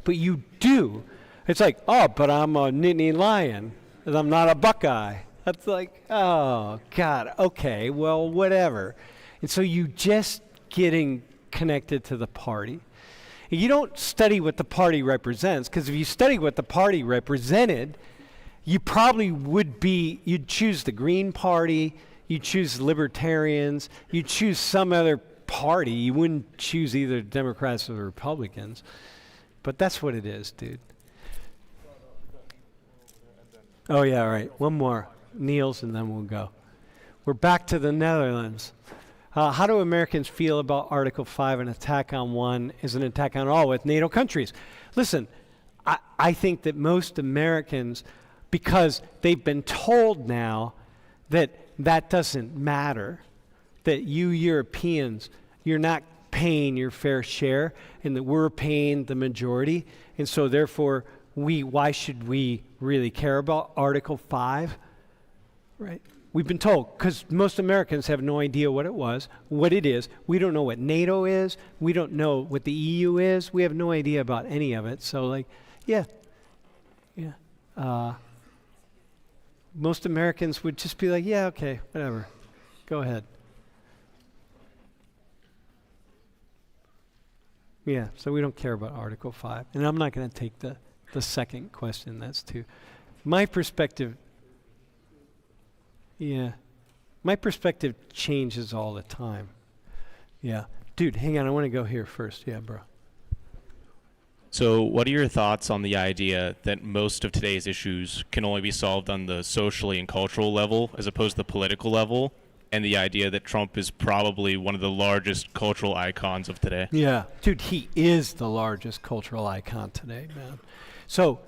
But you do. It's like, oh, but I'm a Nittany Lion, and I'm not a Buckeye. That's like, oh, God, okay, well, whatever. And so you just getting connected to the party. And you don't study what the party represents, because if you study what the party represented, you probably you'd choose the Green Party, you'd choose Libertarians, you'd choose some other party. You wouldn't choose either Democrats or Republicans. But that's what it is, dude. Oh, yeah, all right. One more. Niels, and then we'll go. We're back to the Netherlands. How do Americans feel about Article 5, an attack on one is an attack on all with NATO countries? Listen, I think that most Americans, because they've been told now that that doesn't matter, that you Europeans, you're not paying your fair share, and that we're paying the majority, and so therefore, why should we really care about Article 5? Right? We've been told, because most Americans have no idea what it is. We don't know what NATO is. We don't know what the EU is. We have no idea about any of it. So, like, yeah. Most Americans would just be like, yeah, okay, whatever. Go ahead. Yeah, so we don't care about Article 5. And I'm not going to take the second question. That's too. My perspective changes all the time. Yeah. Dude, hang on. I want to go here first. Yeah, bro. So what are your thoughts on the idea that most of today's issues can only be solved on the socially and cultural level as opposed to the political level, and the idea that Trump is probably one of the largest cultural icons of today? Yeah. Dude, he is the largest cultural icon today, man. So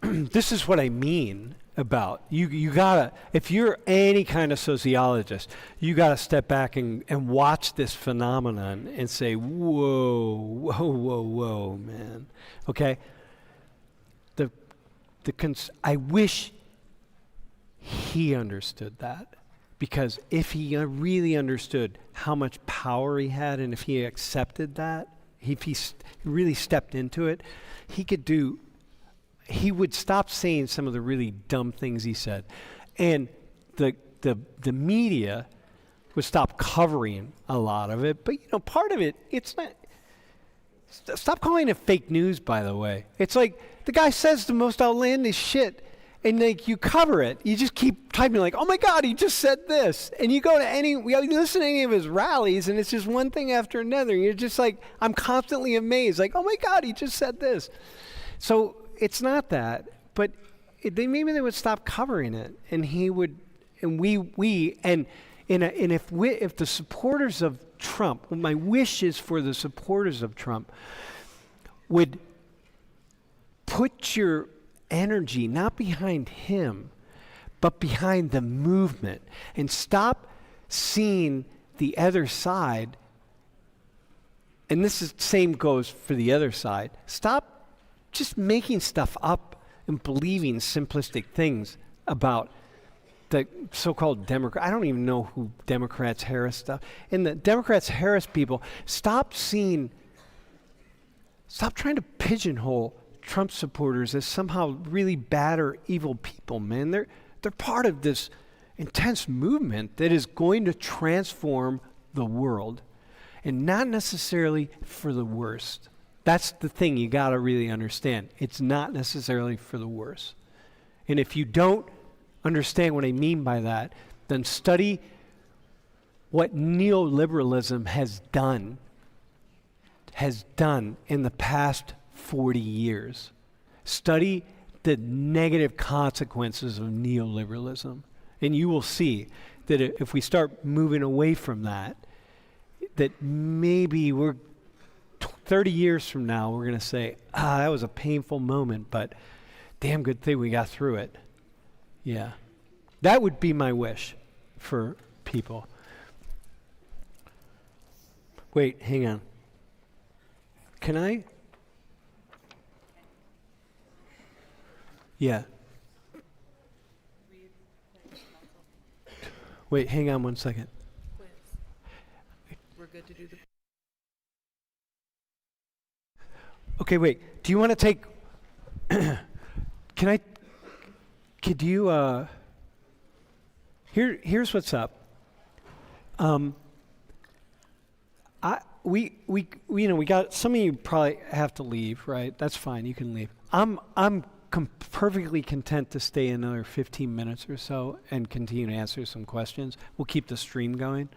this is what I mean about you gotta, if you're any kind of sociologist, you gotta step back and watch this phenomenon and say, whoa, man. Okay? I wish he understood that, because if he really understood how much power he had, and if he accepted that, if he really stepped into it, he would stop saying some of the really dumb things he said. And the media would stop covering a lot of it. But, part of it, it's not... Stop calling it fake news, by the way. It's like the guy says the most outlandish shit, and like you cover it. You just keep typing like, oh my God, he just said this. And you go to you listen to any of his rallies, and it's just one thing after another. You're just like, I'm constantly amazed. Like, oh my God, he just said this. So... it's not that, but maybe they would stop covering it, and he would, and if the supporters of Trump, my wish is for the supporters of Trump, would put your energy not behind him, but behind the movement, and stop seeing the other side. And same goes for the other side. Stop just making stuff up and believing simplistic things about the so-called Democrat. I don't even know who Democrats Harris stuff. And the Democrats Harris people, stop trying to pigeonhole Trump supporters as somehow really bad or evil people, man. They're part of this intense movement that is going to transform the world, and not necessarily for the worst. That's the thing you got to really understand. It's not necessarily for the worse. And if you don't understand what I mean by that, then study what neoliberalism has done in the past 40 years. Study the negative consequences of neoliberalism. And you will see that if we start moving away from that maybe 30 years from now, we're going to say, that was a painful moment, but damn good thing we got through it. Yeah. That would be my wish for people. Wait, hang on. Can I? Yeah. Wait, hang on one second. We're good to do the... Okay, wait. Do you want to take... Here's what's up. We got... Some of you probably have to leave, right? That's fine. You can leave. I'm perfectly content to stay another 15 minutes or so and continue to answer some questions. We'll keep the stream going.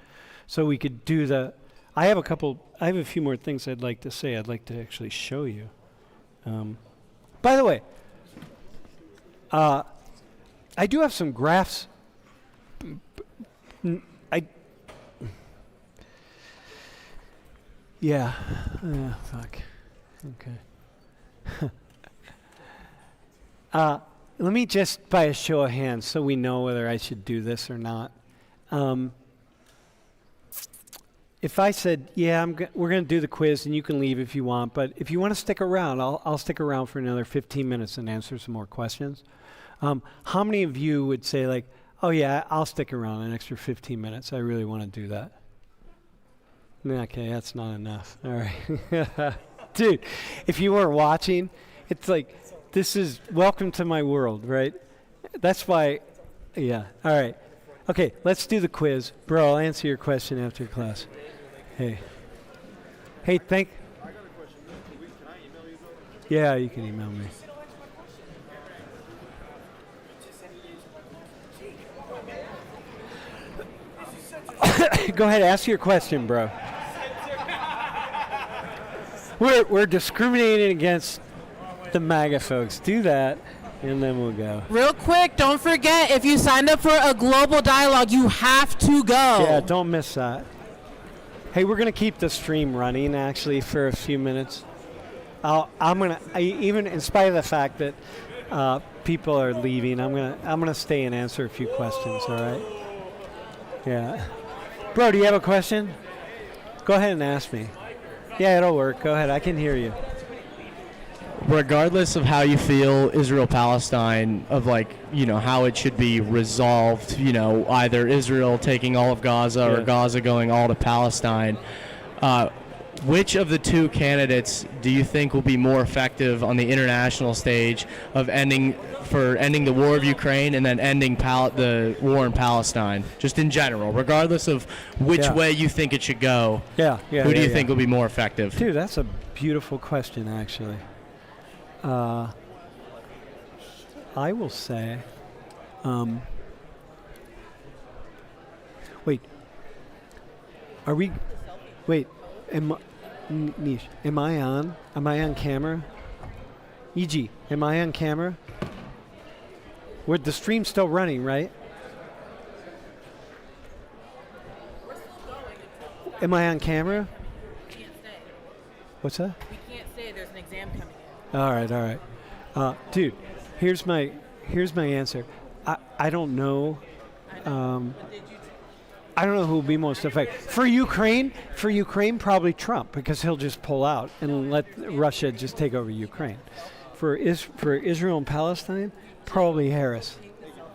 So we could do I have a few more things I'd like to say. I'd like to actually show you. By the way, I do have some graphs. Yeah. Fuck. Okay. Let me just, by a show of hands, so we know whether I should do this or not. If I said, yeah, we're going to do the quiz and you can leave if you want, but if you want to stick around, I'll stick around for another 15 minutes and answer some more questions. How many of you would say like, oh yeah, I'll stick around an extra 15 minutes. I really want to do that. Okay, that's not enough. All right. Dude, if you weren't watching, it's like, this is welcome to my world, right? That's why, yeah. All right. Okay, let's do the quiz. Bro, I'll answer your question after class. Hey, I got a question. Can I email you? Yeah, you can email me. Go ahead, ask your question, bro. We're discriminating against the MAGA folks. Do that, and then we'll go. Real quick, don't forget, if you signed up for a global dialogue, you have to go. Yeah, don't miss that. Hey, we're gonna keep the stream running actually for a few minutes. Even in spite of the fact that people are leaving, I'm gonna stay and answer a few questions. All right? Yeah. Bro, do you have a question? Go ahead and ask me. Yeah, it'll work. Go ahead. I can hear you. Regardless of how you feel Israel-Palestine, of how it should be resolved, either Israel taking all of Gaza or Gaza going all to Palestine, which of the two candidates do you think will be more effective on the international stage of ending the war of Ukraine and then ending the war in Palestine, just in general, regardless of which way you think it should go? Who do you think will be more effective? Dude, that's a beautiful question, actually. I will say, Nish, am I on? Am I on camera? E.G., am I on camera? The stream's still running, right? We're still going. Am I on camera? We can't stay. What's that? We can't stay. There's an exam coming in. All right. Dude, here's my answer. I don't know. I don't know who will be most effective. For Ukraine, probably Trump, because he'll just pull out and let Russia just take over Ukraine. For Israel and Palestine, probably Harris.